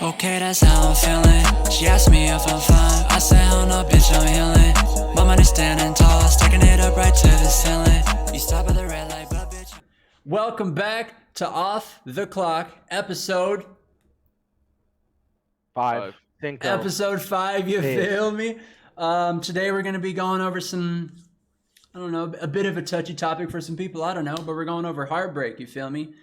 Okay, that's how I'm feeling. She asked me if I'm fine. I said, hell no, bitch, I'm healing. My money standing tall, sticking it up right to the ceiling. You stop at the red light, but bitch. Welcome back to Off the Clock, episode Five. Cinco. episode 5. You Yeah. feel me? Today we're gonna be going over some, I don't know, a bit of a touchy topic for some people. I don't know, but we're going over heartbreak. You feel me?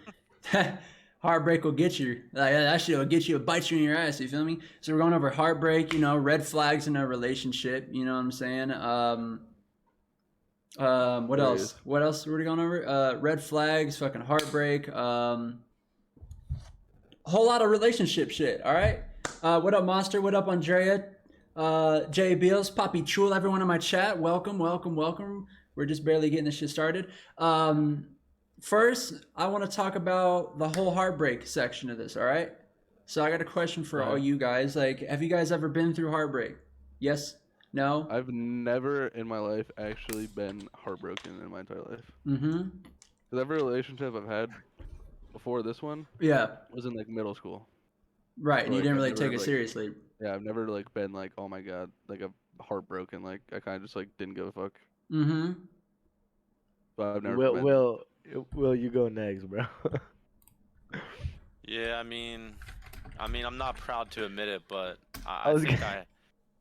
Heartbreak will get you. Like, that shit will get you, bite you in your ass. You feel me? So we're going over heartbreak. You know, red flags in a relationship. You know what I'm saying? What else? What else were we going over? Red flags, fucking heartbreak. A whole lot of relationship shit. All right. What up, Monster? What up, Andrea? Jay Beals, Poppy Chul, everyone in my chat. Welcome, welcome, welcome. We're just barely getting this shit started. First, I want to talk about the whole heartbreak section of this. All right. So I got a question for all you guys. Like, have you guys ever been through heartbreak? Yes. No. I've never in my life actually been heartbroken in my entire life. Mm-hmm. Because every relationship I've had before this one Yeah. was in like middle school. Right. And you Like, didn't I've really never, take it like- seriously. Yeah, I've never like been like, oh my god, like I'm heartbroken. Like I kind of just like didn't give a fuck. Mm-hmm. But I've never been. Will you go next, bro? Yeah, I mean, I'm not proud to admit it, but I I was think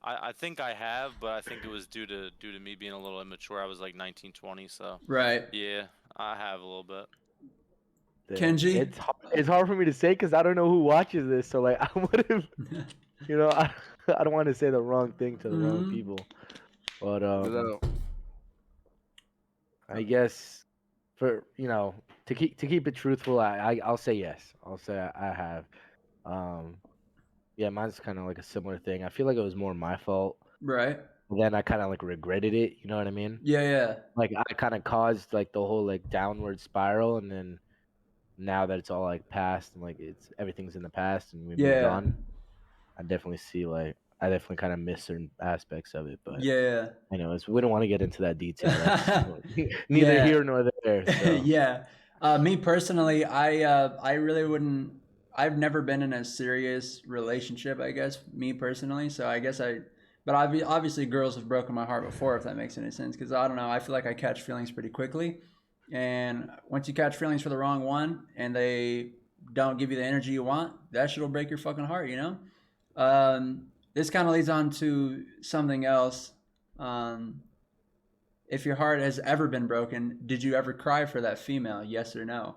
I think I have, but I think it was due to me being a little immature. I was like 19, 20, so Right. yeah, I have a little bit. Kenji? It's hard for me to say because I don't know who watches this. So like, I would have, I don't want to say the wrong thing to the wrong Mhm. people. But So, I guess for to keep it truthful, I'll say yes. I'll say I have. Yeah, mine's kind of like a similar thing. I feel like it was more my fault. Right. But then I kind of like regretted it. You know what I mean? Yeah. Yeah. Like I kind of caused like the whole like downward spiral, and then now that it's all like past and like everything's in the past and we moved Yeah. on, I definitely see like I definitely kind of miss certain aspects of it. But Yeah. anyways, we don't want to get into that detail. That's neither Yeah. here nor there. So. Yeah. Me personally, I really wouldn't. I've never been in a serious relationship, I guess, me personally. So I guess but obviously girls have broken my heart before, if that makes any sense. Because I don't know, I feel like I catch feelings pretty quickly. And once you catch feelings for the wrong one and they don't give you the energy you want, that shit will break your fucking heart, you know? This kind of leads on to something else. If your heart has ever been broken, did you ever cry for that female? Yes or no?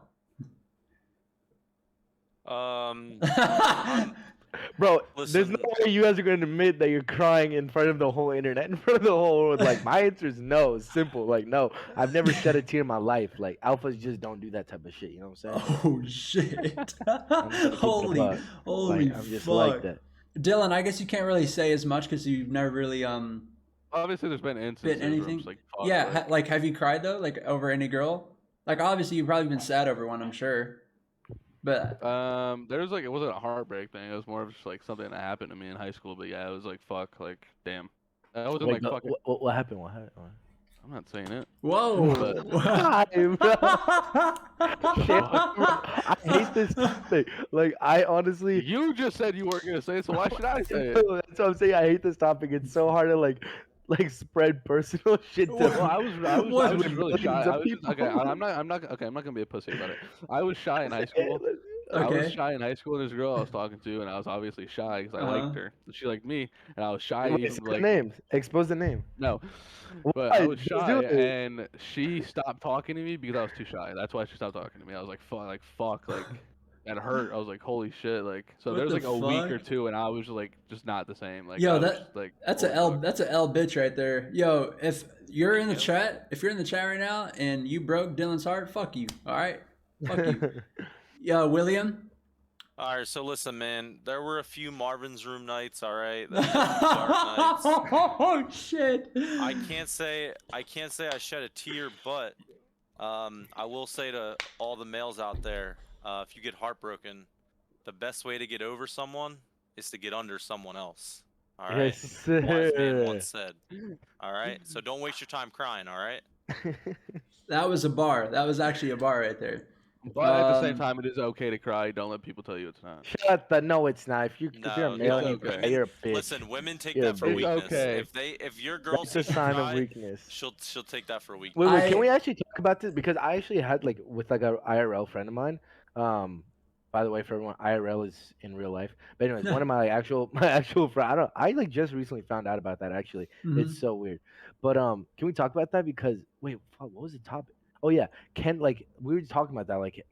Bro, Listen. there's no way you guys are going to admit that you're crying in front of the whole internet, in front of the whole world. Like, my answer is no. It's simple. Like, no. I've never shed a tear in my life. Like, alphas just don't do that type of shit. You know what I'm saying? Oh shit! I'm just gonna keep it a buck. holy Like, I'm just fuck! like that. Dylan, I guess you can't really say as much because you've never really obviously, there's been instances where I'm anything? just like, fuck, Yeah, like have you cried though? Like over any girl? Like obviously you've probably been sad over one, I'm sure. But there was like it wasn't a heartbreak thing. It was more of just like something that happened to me in high school. But yeah, it was like fuck, like damn. I wasn't Wait, like fucking. what happened? What happened? I'm not saying it. whoa! God, bro. Shit, bro. I hate this topic. Like, I honestly. You just said you weren't gonna say it, so why should I say it? That's what I'm saying. I hate this topic. It's so hard to like spread personal shit to. Well, I was just really Millions shy. of I was just, okay, people. I'm not gonna be a pussy about it. I was shy in high school. I was Okay. shy in high school, and this girl I was talking to, and I was obviously shy because I liked her. She liked me, and I was shy. Wait, Even, say the like, name. Expose the name. no, but Why? I was Just shy, do it. and she stopped talking to me because I was too shy. That's why she stopped talking to me. I was like, fuck, like, that hurt. I was like, holy shit, like. So What there was the like a week or fuck? two, and I was like, just not the same. Like, Yo, I was that- just, like, That's holy a L. fuck. That's a L bitch right there. Yo, if you're in the Yeah. chat, right now and you broke Dylan's heart, fuck you. All right, fuck you. Yo, William. All right, so listen, man, there were a few Marvin's Room nights. All right, there were a few dark nights. Oh shit! I can't say I shed a tear, but I will say to all the males out there, if you get heartbroken, the best way to get over someone is to get under someone else. All right. Yes, Wise man sir. once said. All right. So don't waste your time crying. All right. That was a bar. That was actually a bar right there. But at the same Um, time, it is okay to cry. Don't let people tell you it's not. Shut the no, it's not. If you're a No, male no. and you okay. cry, you're a bitch. Listen, women take You're a that for bitch. It's weakness. okay. If your girl That's a sees you sign of cry, weakness. she'll take that for weakness. Wait, can I we actually talk about this? Because I actually had like with like a IRL friend of mine. By the way, for everyone, IRL is in real life. But anyways, one of my like, actual my actual friend. I like just recently found out about that. Actually, it's Mhm. so weird. But can we talk about that? Because wait, fuck, what was the topic? Oh yeah, like we were talking about that. Like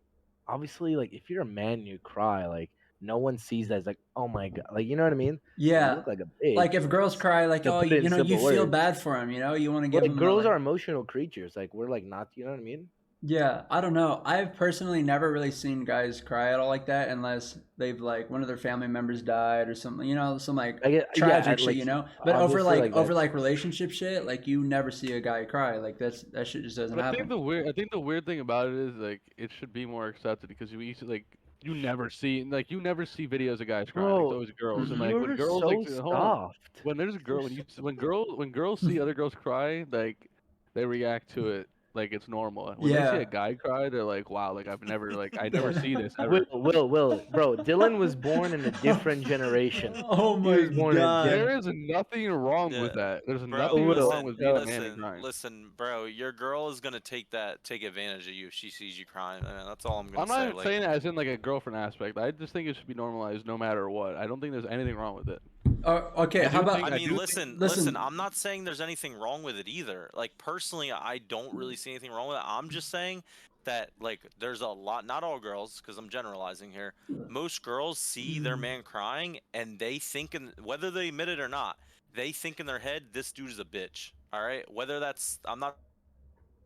obviously, like if you're a man and you cry, like no one sees that as like, oh my god, like you know what I mean? Like, you Yeah. look like a bitch. Like if girls cry, like, To oh, put it in you simple feel words. bad for him, you want to give Like him girls like, are emotional creatures. Like we're like not, you know what I mean? yeah, I don't know. I've personally never really seen guys cry at all like that unless they've like one of their family members died or something, some like I get, yeah, tragic shit, like But obviously like over that's like relationship shit, like you never see a guy cry. Like that shit just doesn't But happen. I think the weird thing about it is like it should be more accepted because you used to like you never see videos of guys crying. It's bro. always girls, and Mhm. like when You're girls like so hold on, soft. when there's a You're girl when so when girls see other girls cry, like they react to it like it's normal. When they see Yeah. a guy cry, they're like, wow, like I never see this ever. Will, bro. Dylan was born in a different generation. Oh He my was born in a god. There different. is nothing wrong Yeah, with that. There's bro. nothing Will, wrong Listen, with being a man and listen, crying. listen, bro. Your girl is gonna take advantage of you if she sees you crying. Man, that's all I'm gonna I'm not say. even Like, saying it as in like a girlfriend aspect. I just think it should be normalized no matter what. I don't think there's anything wrong with it. Okay, how about I mean, do think listen. listen? I'm not saying there's anything wrong with it either. Like personally, I don't really see anything wrong with it. I'm just saying that like there's a lot. Not all girls, because I'm generalizing here. Most girls see their man crying and they think, whether they admit it or not, they think in their head this dude is a bitch. All right, whether that's I'm not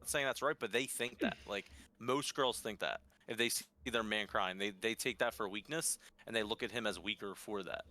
saying that's right, but they think that. Like most girls think that if they see their man crying, they take that for weakness and they look at him as weaker for that.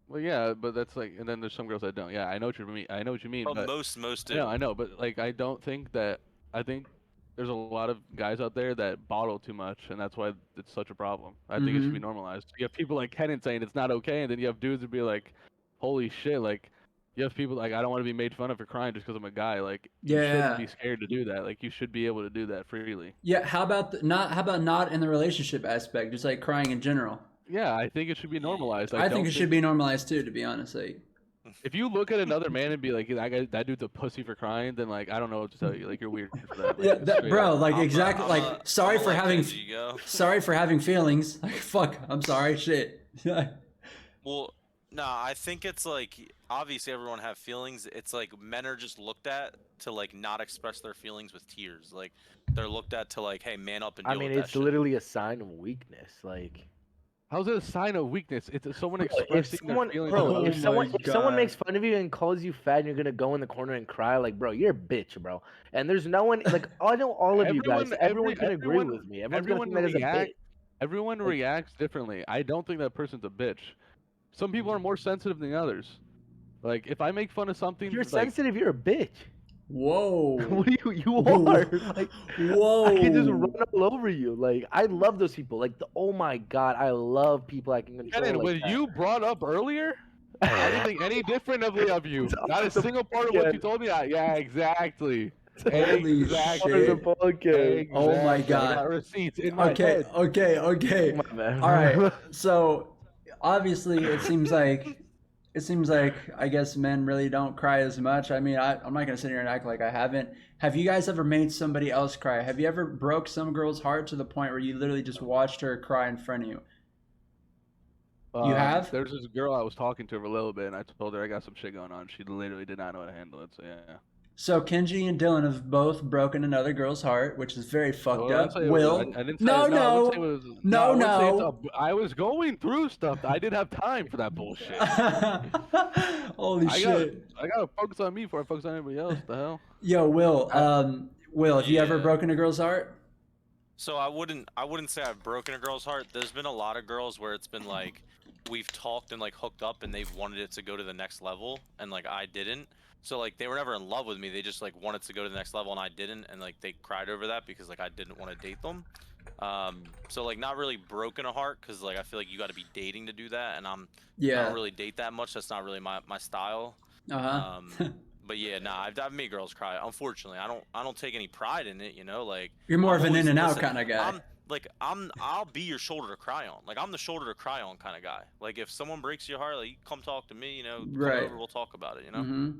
Well, yeah, but that's like, and then there's some girls that don't. Yeah, I know what you mean. I know what you mean, But but most do. I know, but like, I don't think that. I think there's a lot of guys out there that bottle too much, and that's why it's such a problem. I think it should be Mhm. normalized. You have people like Kenan saying it's not okay, and then you have dudes that be like, "Holy shit!" Like, you have people like, "I don't want to be made fun of for crying just because I'm a guy." Like, you shouldn't Yeah. be scared to do that. Like, you should be able to do that freely. Yeah, how about how about not in the relationship aspect, just like crying in general? Yeah, I think it should be normalized. I I think don't it should think be normalized too, to be honest. Like, if you look at another man and be like, that dude's a pussy for crying, then like I don't know what to tell you. Like you're weird for that. Like yeah, it's straight bro, up. like I'm a, exactly, I'm like a, sorry I'm a for let having, Kenji go. sorry for having feelings. Like, fuck, I'm sorry, shit. Well, no, I think it's like obviously everyone have feelings. It's like men are just looked at to like not express their feelings with tears. Like they're looked at to like, hey, man up and I deal mean, with that it's shit. literally a sign of weakness. Like, How's it a sign of weakness? It's someone bro, if expressing their someone, feelings. bro, with other Oh my if someone makes god. fun of you and calls you fat, and you're gonna go in the corner and cry, like, bro, you're a bitch, bro. And there's no one, like, I know all of you guys. Everyone can agree with me. Everyone's gonna everyone think that as a bitch. everyone Like, reacts differently. I don't think that person's a bitch. Some people are more sensitive than others. Like if I make fun of if something, you're like sensitive, you're a bitch. Whoa. What do you are? Like, I can just run Whoa. all over you. Like, I love those people. Like, oh my god, I love people I can control Kenan, like when that. you brought up earlier, I didn't think any differently of you. It's Not a off the single part of what you podcast. told me. Yeah, exactly. Holy Part of the Exactly. shit. podcast. Oh my Exactly. I god. got receipts in my Okay, head. okay, okay. My bad. All right. So obviously, it seems like I guess men really don't cry as much. I mean, I'm not gonna sit here and act like I haven't. Have you guys ever made somebody else cry? Have you ever broke some girl's heart to the point where you literally just watched her cry in front of you? You have? There's this girl I was talking to for a little bit, and I told her I got some shit going on. She literally did not know how to handle it. So yeah. So Kenji and Dylan have both broken another girl's heart, which is very I fucked wouldn't up. say it was. Will? I didn't say. No, No, I wouldn't say it no, was. No, I no, wouldn't say it's no. I was going through stuff. I didn't have time for that bullshit. Holy I got. shit. I gotta focus on me before I focus on anybody else. The hell. Yo, Will. Will, have you ever Yeah. broken a girl's heart? So I wouldn't say I've broken a girl's heart. There's been a lot of girls where it's been like we've talked and like hooked up and they've wanted it to go to the next level and like I didn't. So like they were never in love with me. They just like wanted to go to the next level and I didn't and like they cried over that because like I didn't want to date them. So like not really broken a heart because like I feel like you got to be dating to do that and I Yeah. don't really date that much. That's not really my style. Uh huh. But yeah, nah, I've made girls cry. Unfortunately, I don't take any pride in it. You know, like You're more I'm of an always- in and out listen, kind of guy. like I'll be your shoulder to cry on. Like I'm the shoulder to cry on kind of guy. Like if someone breaks your heart, like you come talk to me, come Right. over, we'll talk about it, Mm-hmm.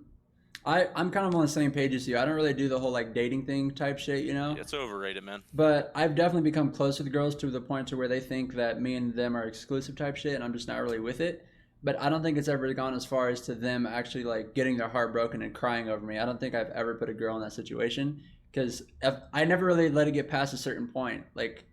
I'm kind of on the same page as you. I don't really do the whole like dating thing type shit, Yeah, it's overrated, man. But I've definitely become close with girls to the point to where they think that me and them are exclusive type shit, and I'm just not really with it. But I don't think it's ever gone as far as to them actually like getting their heart broken and crying over me. I don't think I've ever put a girl in that situation because I never really let it get past a certain point. Like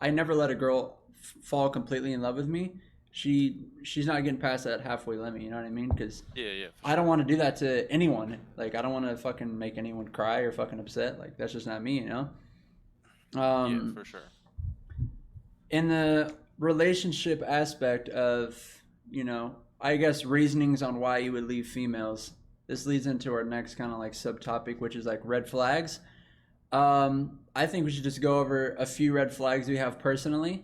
I never let a girl fall completely in love with me. She's not getting past that halfway limit. You know what I mean? Because Yeah, I don't want to do that to anyone. Like I don't want to fucking make anyone cry or fucking upset. Like that's just not me. You know. yeah, for sure. In the relationship aspect of, I guess reasonings on why you would leave females, this leads into our next kind of like subtopic, which is like red flags. I think we should just go over a few red flags we have personally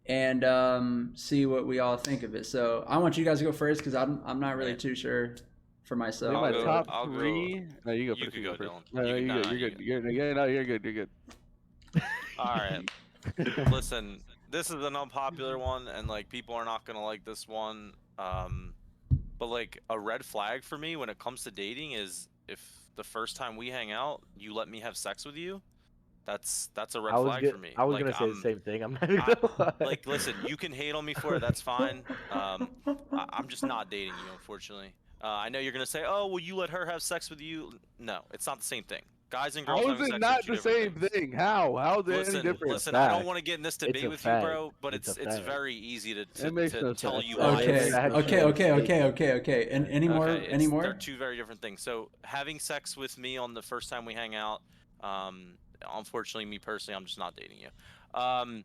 and see what we all think of it. So I want you guys to go first because I'm not really too sure for myself. My go- top I'll go- 3. No, you go you first. could You go, first. Dylan. No, You you're can- good. You're good. You're good. You're good. All right. Listen, this is an unpopular one, and like people are not gonna like this one. But like a red flag for me when it comes to dating is if the first time we hang out, you let me have sex with you. That's a red flag for me. I was Like, gonna say the same thing. I'm not I- gonna lie. like, listen, you can hate on me for it. That's fine. I'm just not dating you, unfortunately. I know you're gonna say, "Oh, well, you let her have sex with you." No, it's not the same thing. Guys and girls How having is sex it are not two the different same things. thing? How? How is it any Listen, different? listen. I don't Fact. want to get in this It's debate a with fact. you, bro. But It's a it's fact. very easy to It makes no tell sense. you Well, why. I Okay, mean, I had okay. And any more? Okay, Any more? They're two very different things. So having sex with me on the first time we hang out, unfortunately, me personally, I'm just not dating you.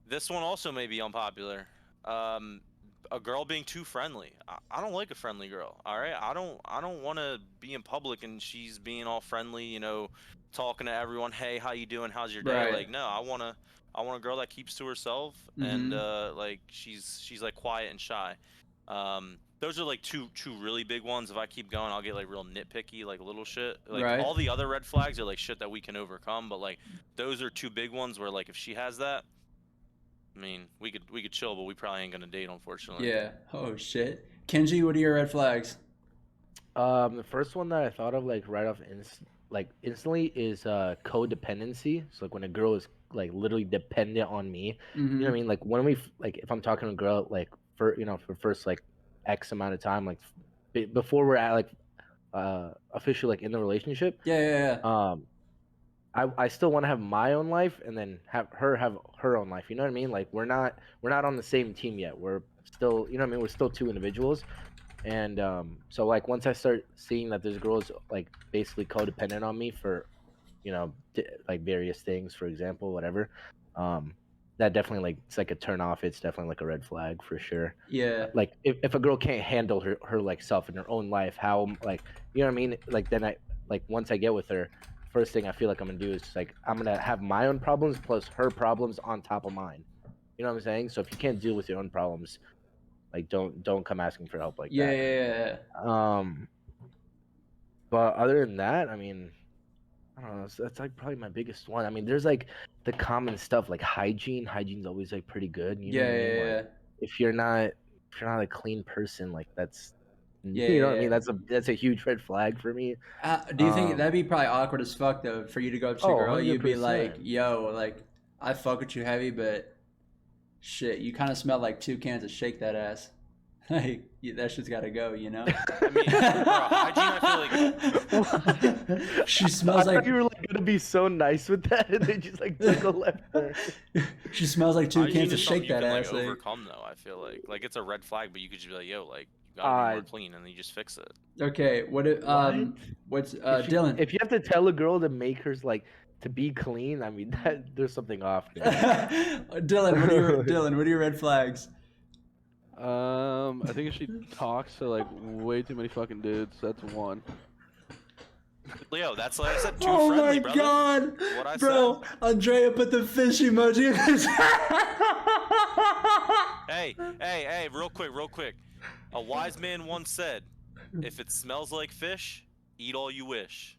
This one also may be unpopular. A girl being too friendly. I don't like a friendly girl. All right, I don't want to be in public and she's being all friendly, talking to everyone. Hey, how you doing? How's your day? Right. Like, no, I want a girl that keeps to herself and like she's like quiet and shy. Those are like two really big ones. If I keep going, I'll get like real nitpicky, like little shit. Like Right. all the other red flags are like shit that we can overcome, but like those are two big ones where like if she has that, I mean, we could chill, but we probably ain't gonna date, unfortunately. Yeah. Oh shit. Kenji, what are your red flags? The first one that I thought of like right off instantly is codependency. So like when a girl is like literally dependent on me. You know what I mean? Like when like if I'm talking to a girl like for first like X amount of time, like before we're at like officially like in the relationship. Yeah. I still want to have my own life and then have her own life. You know what I mean? Like we're not on the same team yet. We're still, you know what I mean? We're still two individuals. And so like once I start seeing that there's girls like basically codependent on me for, like various things, for example, whatever, that definitely like it's like a turn off. It's definitely like a red flag for sure. Yeah. Like if a girl can't handle her like self in her own life, how like you know what I mean? Like then I like once I get with her, first thing I feel like I'm gonna do is just, like I'm gonna have my own problems plus her problems on top of mine. You know what I'm saying? So if you can't deal with your own problems, like don't come asking for help like that. Yeah. But other than that, I mean, I don't know. That's like probably my biggest one. I mean, there's like the common stuff like hygiene. Hygiene's always like pretty good. You know what I mean? Yeah. Like, if you're not a clean person, like that's Yeah, you know what I yeah. mean. That's a huge red flag for me. Do you think that'd be probably awkward as fuck though for you to go up to a Oh, girl? You'd be 100%. like, "Yo, like I fuck with you heavy, but shit, you kind of smell like 2 cans of shake that ass." Like that shit's got to go, you know. I mean, bro, hygiene, I feel like She I smells thought like you were like gonna be so nice with that, and they just like took a left turn. she smells like 2 hygiene cans of is something shake you that can ass. like Like, overcome though. I feel like it's a red flag, but you could just be like, yo, like you gotta be more clean, and then you just fix it. okay, what's Dylan? If you have to tell a girl to make her like to be clean, I mean that there's something off there. Dylan, what are your red flags? I think if she talks to like way too many fucking dudes, that's one. Leo, that's like I said, too Oh friendly, my brother. god, What I bro! Andrea put the fish emoji in his. Hey, real quick. A wise man once said, "If it smells like fish, eat all you wish."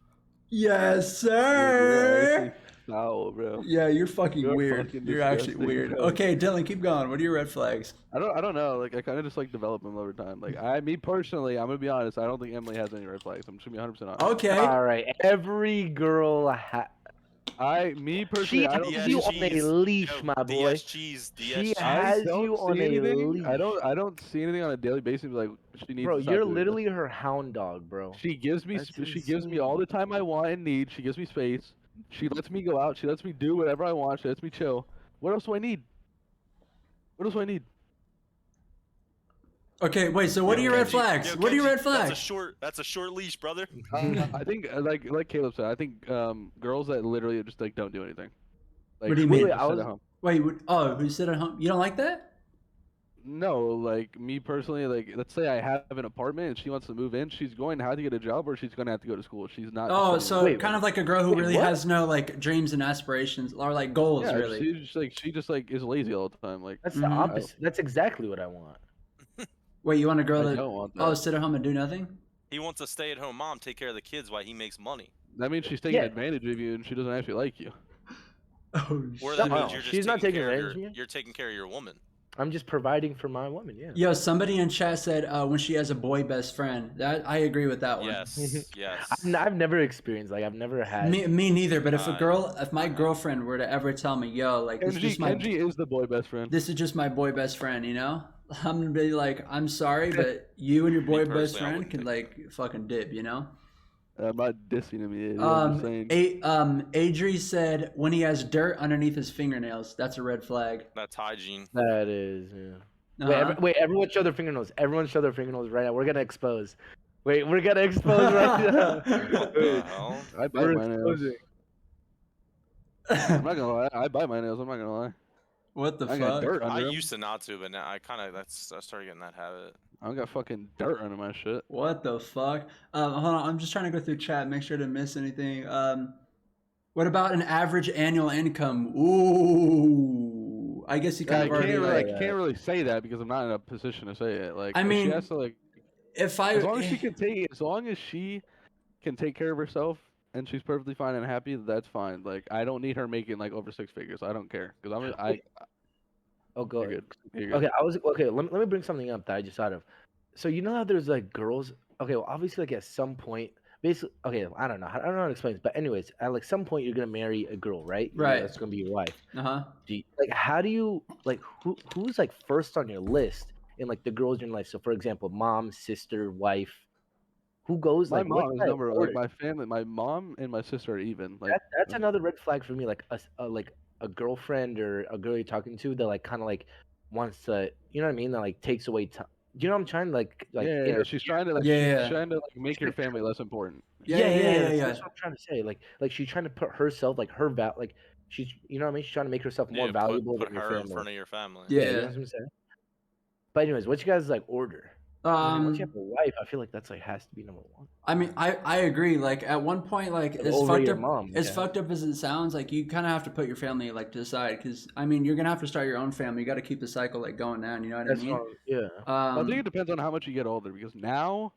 Yes, You're sir. honestly foul, bro. Yeah, you're fucking You're weird. fucking You're actually disgusting, weird. bro. Okay, Dylan, keep going. What are your red flags? I don't know. Like I kind of just like develop them over time. Like me personally, I'm gonna be honest. I don't think Emily has any red flags. I'm just gonna be 100% honest. Okay. All right, every girl Me personally, she I don't has DS you see. on a cheese. leash, Yo, my boy. DS cheese. DS She cheese. I has don't you on see a anything. leash. I don't see anything on a daily basis. Like she needs Bro, to stop you're doing this. literally her hound dog, bro. She gives me That's she gives me insane. all the time I want and need. She gives me space. She lets me go out. She lets me do whatever I want. She lets me chill. What else do I need? What else do I need? Okay, wait. So what are your red Kenji, flags? yo, What are your Kenji, red flags? That's a short leash, brother. I think like Caleb said, I think girls that literally just like don't do anything. Like, What do you Wait, mean? wait, just I sit was at home. Wait, who sit at home? You don't like that? No, like me personally, like let's say I have an apartment and she wants to move in, she's going to have to get a job or she's going to have to go to school. She's not. Just Oh, sitting so Wait, kind of like a girl who wait, really what? has no like dreams and aspirations or like goals, yeah, really. she just like is lazy all the time. Like That's Mhm. the opposite. That's exactly what I want. Wait, you want a girl I that don't want oh that. sit at home and do nothing? He wants a stay-at-home mom, take care of the kids while he makes money. That means she's taking Yeah. advantage of you and she doesn't actually like you. Oh Or shit. that No, means you're just she's not taking care of advantage of me. you're taking care of your woman. I'm just providing for my woman. Yeah. Yo, somebody in chat said when she has a boy best friend. That I agree with that one. Yes, yes. I've never experienced like I've never had. Me neither. But if I my have. girlfriend were to ever tell me, yo, like this is just my Kenji is the boy best friend. this is just my boy best friend, you know, I'm gonna be like, I'm sorry, but you and your boy best personally, I friend wouldn't can think like fucking dip, you know. I'm not dissing him yet. I'm just saying. Adri said when he has dirt underneath his fingernails, that's a red flag. That's hygiene. That is. Yeah. Uh-huh. Wait, everyone show their fingernails. Everyone show their fingernails right now. We're gonna expose. Wait, we're gonna expose right now. What the hell? I bite We're my nails. exposing. I'm not gonna lie. I bite my nails. I'm not gonna lie. What the I got fuck? dirt I under 'em. used to not to, but now I started getting that habit. I got fucking dirt under my shit. What the fuck? Hold on, I'm just trying to go through chat, make sure to miss anything. What about an average annual income? Ooh, I guess you kind I of already like. can't really say that because I'm not in a position to say it. Like, I if mean, she has to like, If I, as long as she can take care of herself and she's perfectly fine and happy, that's fine. Like, I don't need her making like over six figures. I don't care because Oh, go you're ahead. good. You're good. Okay, I was okay. Let me bring something up that I just thought of. So you know how there's like girls. Okay, well obviously like at some point, basically. Okay, I don't know. I don't know how to explain this, but anyways, at like some point you're gonna marry a girl, right? Right. That's gonna be your wife. uh-huh. Like how do you like who's like first on your list in like the girls in your life? So for example, mom, sister, wife. Who goes My like what's mom is that number order? like my family. My mom and my sister are even. Like That's another red flag for me. Like a girlfriend or a girl you're talking to that like kind of like wants to, you know what I mean? That like takes away time. You know what I'm trying to like yeah, she's trying to like Yeah. she's trying to like make your family less important. Yeah. That's what I'm trying to say. Like she's trying to put herself like like she's, you know what I mean? She's trying to make herself more Yeah, valuable put than your her in family. front of your family. Yeah. You know what I'm saying? But anyways, what's you guys like order? 'Cause, I mean, once you have a wife, I feel like that's like has to be number one. I mean, I agree. Like at one point, like as Over fucked your up, mom, as yeah. fucked up as it sounds, like you kind of have to put your family like to the side because I mean you're gonna have to start your own family. You got to keep the cycle like going down. You know what That's I mean? yeah. I think it depends on how much you get older because now,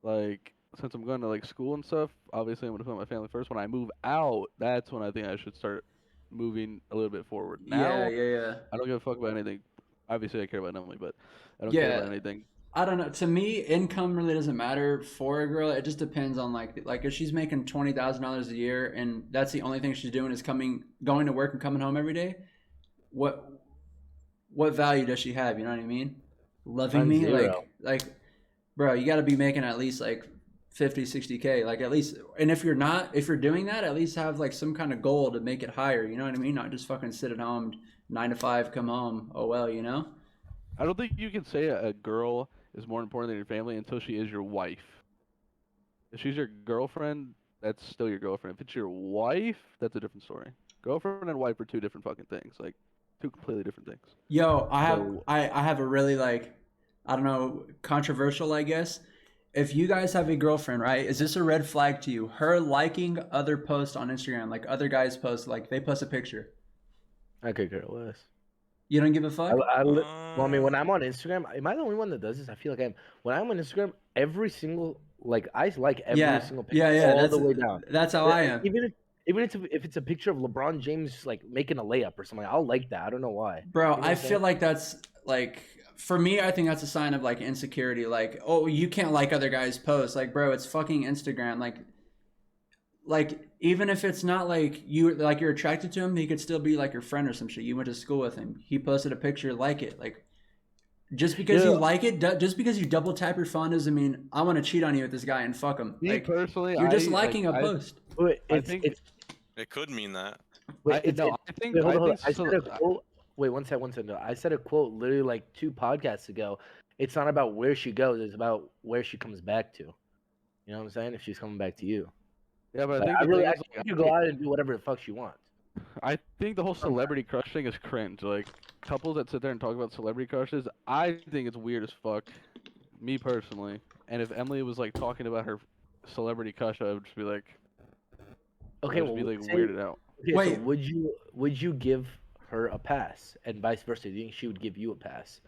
like since I'm going to like school and stuff, obviously I'm gonna put my family first. When I move out, that's when I think I should start moving a little bit forward. Now, yeah. I don't give a fuck about anything. Obviously, I care about Emily, but I don't care Yeah. about anything. I don't know. To me, income really doesn't matter for a girl. It just depends on like if she's making $20,000 a year and that's the only thing she's doing is going to work and coming home every day. What value does she have? You know what I mean? Loving I'm me, zero. like, bro, you got to be making at least like 50, 60K, like at least. And if you're doing that, at least have like some kind of goal to make it higher. You know what I mean? Not just fucking sit at home, 9 to 5, come home. Oh well, you know. I don't think you can say a girl is more important than your family until she is your wife. If she's your girlfriend, that's still your girlfriend. If it's your wife, that's a different story. Girlfriend and wife are two different fucking things. Like two completely different things. Yo, So- I have a really like, I don't know, controversial, I guess. If you guys have a girlfriend, right? Is this a red flag to you? Her liking other posts on Instagram, like other guys post, like they post a picture. I could care less. You don't give a fuck? Well, I mean, when I'm on Instagram, am I the only one that does this? I feel like I am. When I'm on Instagram, every single I like every Yeah, single picture yeah. all the way down. That's how I am, Even if it's a picture of LeBron James like making a layup or something, I'll like that. I don't know why. bro. You know I what I'm feel saying? like that's like for me. I think that's a sign of like insecurity. Like, oh, you can't like other guys' posts. Like, bro, it's fucking Instagram. Like even if it's not like you're attracted to him, he could still be like your friend or some shit. You went to school with him. He posted a picture, like it. Like just because Yeah. you like it, just because you double tap your phone doesn't mean I want to cheat on you with this guy and fuck him. Me Like personally, you're just I liking like a I, post. Wait, I it's think it's It could mean that. wait, I it's, no, it's I think wait, hold I on, hold on. think I so, said a quote. Wait, one second. No, I said a quote literally like 2 podcasts ago. It's not about where she goes; it's about where she comes back to. You know what I'm saying? If she's coming back to you, yeah, but I like, think the thing I is, think you go out and do whatever the fuck she wants. I think the whole celebrity crush thing is cringe. Like couples that sit there and talk about celebrity crushes, I think it's weird as fuck. Me personally, and if Emily was like talking about her celebrity crush, I would just be like, Okay, I'd just well, be like say, weirded out. okay, so Wait. would you give her a pass, and vice versa? Do you think she would give you a pass?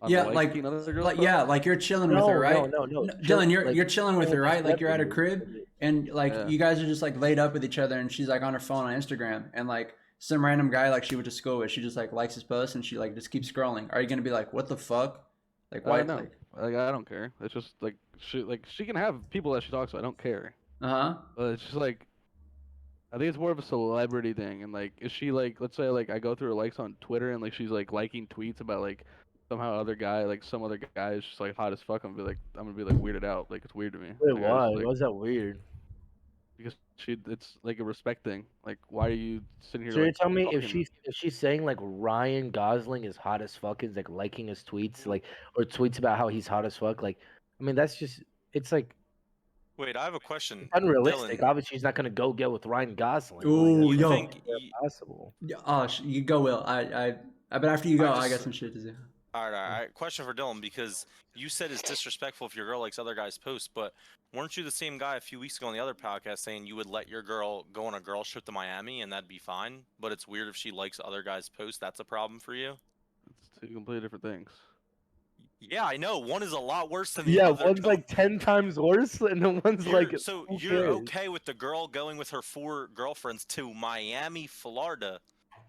On Yeah, liking other girls' like posts? yeah, like you're chilling with her, right? No. Dylan, you're Like, you're chilling with her, right? Like you're at a crib, celebrity. and like Yeah. you guys are just like laid up with each other, and she's like on her phone on Instagram, and like some random guy like she went to school with, she just like likes his post, and she like just keeps scrolling. Are you gonna be like, what the fuck? Like why? No, Like like I don't care. It's just like she can have people that she talks to. I don't care. uh huh. But it's just like I think it's more of a celebrity thing. And like, is she like, let's say like I go through her likes on Twitter and like she's like liking tweets about like somehow other guy like some other guy is just like hot as fuck. I'm gonna be like weirded out. Like it's weird to me. Wait, Like, why? like Why is that weird? because it's like a respect thing. Like why are you sitting here So you're like telling me talking? if she's saying like Ryan Gosling is hot as fuck, is like liking his tweets, like or tweets about how he's hot as fuck, like I mean that's just it's like Wait, I have a question, unrealistic. Dylan. Obviously, she's not gonna go get with Ryan Gosling. Ooh, Like, You that's yo. think? impossible. Oh, you go, Will. But after you go, I I got just some shit to do. all right. Question for Dylan because you said it's disrespectful if your girl likes other guys' posts, but weren't you the same guy a few weeks ago on the other podcast saying you would let your girl go on a girl trip to Miami and that'd be fine? But it's weird if she likes other guys' posts. That's a problem for you? It's two completely different things. Yeah, I know. One is a lot worse than the Yeah, other. one's like 10 times worse, and the one's like. So who you're cares? okay with the girl going with her 4 girlfriends to Miami, Florida.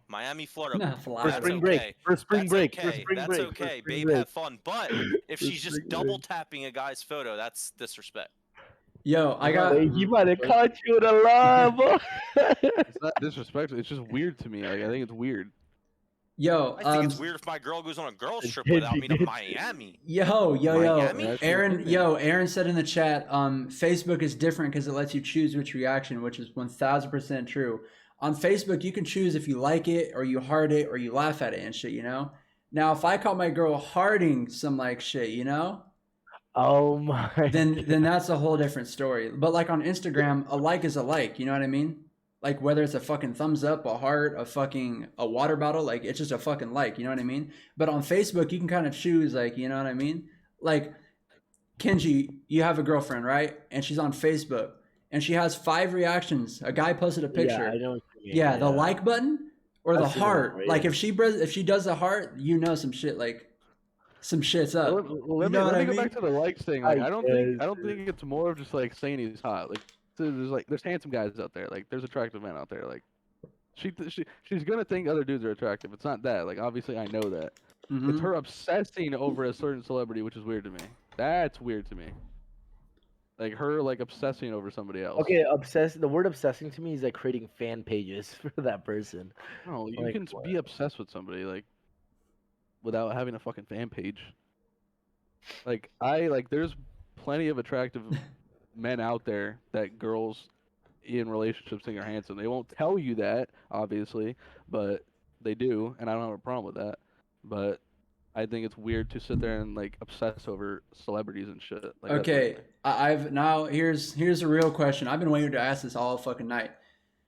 Miami, Florida. Nah, For Florida. That's spring okay. break. For spring That's break. okay. For spring That's break. For okay. spring Babe, break. have fun. But if For she's just spring double break. tapping a guy's photo, that's disrespect. Yo, I got. Wait, he might have caught you in a lie, boy. It's not disrespectful. It's just weird to me. Like I think it's weird. Yo, I think it's weird if my girl goes on a girls trip Did without you me to get- Miami. Yo, Miami? That's Aaron, your opinion. Aaron said in the chat, Facebook is different because it lets you choose which reaction, which is 1000% true. On Facebook, you can choose if you like it or you heart it or you laugh at it and shit, you know? Now, if I caught my girl hearting some like shit, you know, Oh my. then that's a whole different story. But like on Instagram, a like is a like, you know what I mean? Like whether it's a fucking thumbs up, a heart, a water bottle, like it's just a fucking like, you know what I mean? But on Facebook, you can kind of choose, like, you know what I mean? Like Kenji, you have a girlfriend, right? And she's on Facebook, and she has 5 reactions. A guy posted a picture. Yeah, I know what you mean. Yeah, the like button or the I've seen that heart. before, Like yeah. if she does the heart, you know some shit some shit's up. Let You me know what I go mean? back to the likes thing. Like I I don't think it's more of just like saying he's hot. Like there's handsome guys out there. Like there's attractive men out there. Like she's gonna think other dudes are attractive. It's not that. Like obviously I know that. Mhm. It's her obsessing over a certain celebrity, which is weird to me. That's weird to me. Like her like obsessing over somebody else. Okay, the word obsessing to me is like creating fan pages for that person. No, you Like, can be obsessed with somebody like without having a fucking fan page. Like there's plenty of attractive men out there that girls in relationships think are handsome. They won't tell you that, obviously, but they do, and I don't have a problem with that. But I think it's weird to sit there and like obsess over celebrities and shit. Like, that's Okay, weird. I've now here's a real question. I've been waiting to ask this all fucking night.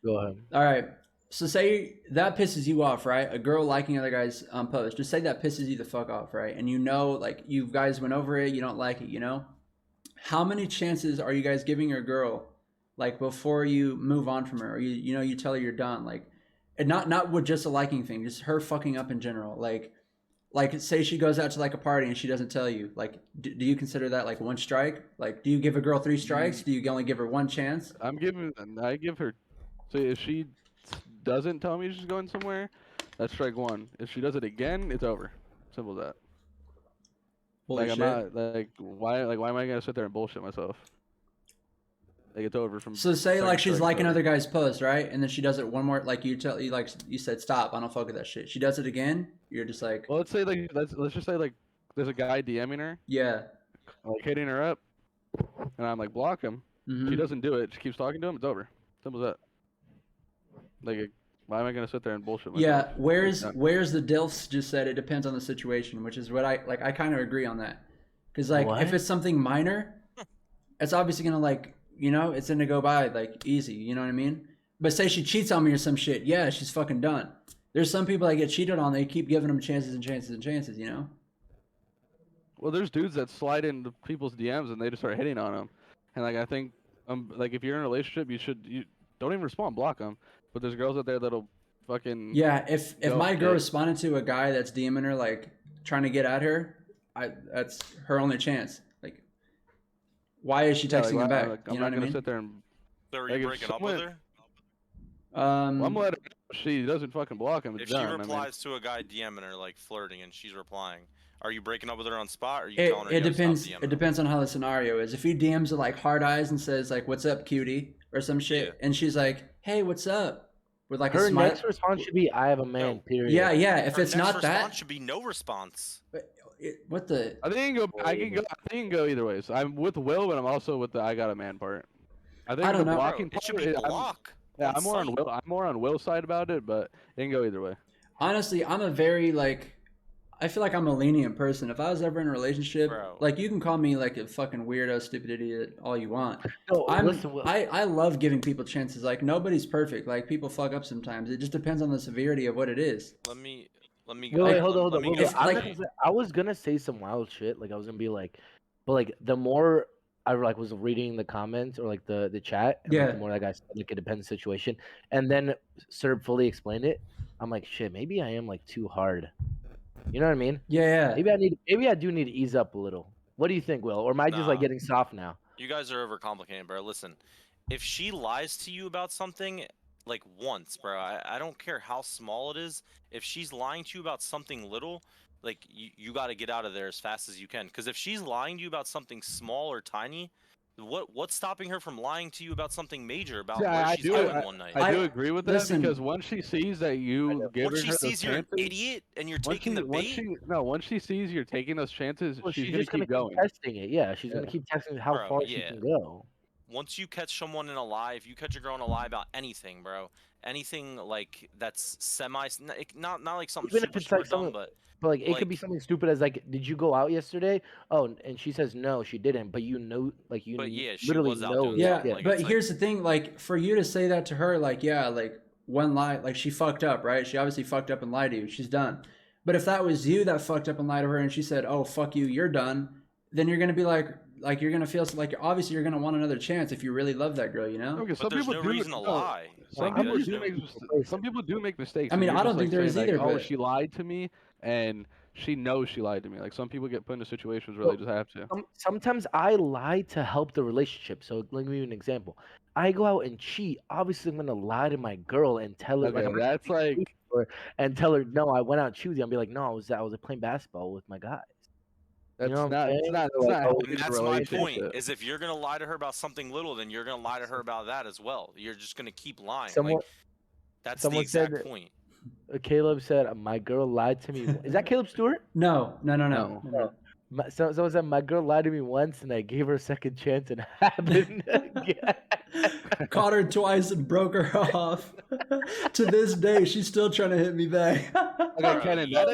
Go ahead. All right. So say that pisses you off, right? A girl liking other guys' posts. Just say that pisses you the fuck off, right? And you know, like you guys went over it, you don't like it, you know? How many chances are you guys giving your girl, like before you move on from her, or you know you tell her you're done? Like, and not with just a liking thing, just her fucking up in general. Like say she goes out to like a party and she doesn't tell you. Like, do you consider that like one strike? Like, do you give a girl 3 strikes? Do you only give her one chance? I give her. So if she doesn't tell me she's going somewhere, that's strike 1. If she does it again, it's over. Simple as that. Holy Like shit. I'm not why am I gonna sit there and bullshit myself? Like it's over from. So say second like she's strike's liking over. other guy's post, right? And then she does it one more, like you said stop. I don't fuck with that shit. She does it again. You're just like, Well, let's say like let's just say like there's a guy DMing her, yeah. like hitting her up, and I'm like block him. Mhm. She doesn't do it. She keeps talking to him. It's over. Simple as that. Like, why am I gonna sit there and bullshit myself? Yeah, where's Like, the Dilfs just said it depends on the situation, which is what I kind of agree on that. Because like if What? it's something minor, it's obviously gonna like it's gonna go by like easy. You know what I mean? But say she cheats on me or some shit, yeah, she's fucking done. There's some people that get cheated on, they keep giving them chances and chances and chances. You know? Well, there's dudes that slide into people's DMs and they just start hitting on them, and like I think like if you're in a relationship, you don't even respond, block them. But there's girls out there that'll fucking Yeah. If go my girl shit. responded to a guy that's DMing her like trying to get at her, that's her only chance. Like, why is she Yeah, texting like, him back? like, You I'm know not what I gonna mean? sit there and So are like, you if breaking up with someone- her? well, I'm letting her know if she doesn't fucking block him. It's If she done. I mean, replies to a guy DMing her like flirting and she's replying, are you breaking up with her on spot or are you It, telling her it yo, depends. stop DMing It depends on how the scenario is. If he DMs her like hard eyes and says like "What's up, cutie?" or some shit, Yeah. and she's like, "Hey, what's up?" with like Her a smile. next response should be, "I have a man." No. Period. Yeah, yeah. If Her it's next not response that, should be no response. what the? I think I can go either way. So I'm with Will, but I'm also with the I got a man part. I think I don't the know. blocking Bro, it should part, be I'm- block. Yeah, on I'm more on sight. Will. I'm more on Will's side about it, but it can go either way. Honestly, I'm a very like. I feel like I'm a lenient person. If I was ever in a relationship, Bro. like you can call me like a fucking weirdo, stupid idiot, all you want. No, I'm listen, Will, I love giving people chances. Like nobody's perfect. Like people fuck up sometimes. It just depends on the severity of what it is. Let me wait, go. hold on, hold Let on. me Will, go Will, I'm like- not gonna say- I was gonna say some wild shit. Like I was gonna be like, but like the more I like was reading the comments or like the chat, and, like, Yeah. the more that guy said, like it depends on the situation, and then Serb fully explained it. I'm like, shit, maybe I am like too hard. You know what I mean? Yeah, yeah. Maybe I do need to ease up a little. What do you think, Will? Or am I just like Nah. getting soft now? You guys are overcomplicating, bro. Listen, if she lies to you about something like once, bro, I don't care how small it is. If she's lying to you about something little, like you got to get out of there as fast as you can. Because if she's lying to you about something small or tiny, what's stopping her from lying to you about something major about Yeah, where I she's do- going one night? I do I- agree with that listen. because once she sees that you give Once her she those sees you're an chances, idiot and you're once taking she, the once bait, she no, once she sees you're taking those chances, Well, she's she's gonna just gonna keep going. testing it. Yeah, she's gonna Yeah. keep testing how Bro, far she yeah. can go. once you catch someone in a lie, if you catch a girl in a lie about anything, bro, anything like that's not like something Even if super, it's super like dumb, something- but But like it could be Like- something stupid as like, did you go out yesterday? Oh, and she says no, she didn't. But you know, like you But yeah, she literally was out know. doing Yeah, something, like, but it's like- here's the thing, like for you to say that to her, like yeah, like one lie, like she fucked up, right? She obviously fucked up and lied to you. She's done. But if that was you that fucked up and lied to her, and she said, "Oh fuck you, you're done," then you're gonna be like you're gonna feel like obviously you're gonna want another chance if you really love that girl, you know? Okay, but some there's people no do. reason to no, lie. Some Like, people there's do no- make some people do make mistakes. I and mean, you're I just, don't think there saying, is like, either, oh, but- she lied to me, and she knows she lied to me. Like some people get put into situations where they just have to. Sometimes I lie to help the relationship. So let me give you an example. I go out and cheat. Obviously, I'm gonna lie to my girl and tell her Okay, I'm that's like and tell her no, I went out choosing. I'll be like, no, I was playing basketball with my guys. that's know what I'm not saying? it's not So, it's like, not oh, helping And the that's my point. relationship. Is if you're gonna lie to her about something little, then you're gonna lie to her about that as well. You're just gonna keep lying. Someone, like that's the someone said exact that- point. Caleb said my girl lied to me. Is that Caleb Stewart? No. No. Someone said my girl lied to me once, and I gave her a second chance, and it happened again. Caught her twice and broke her off. To this day, she's still trying to hit me back. Okay, Bro, Kenan, you that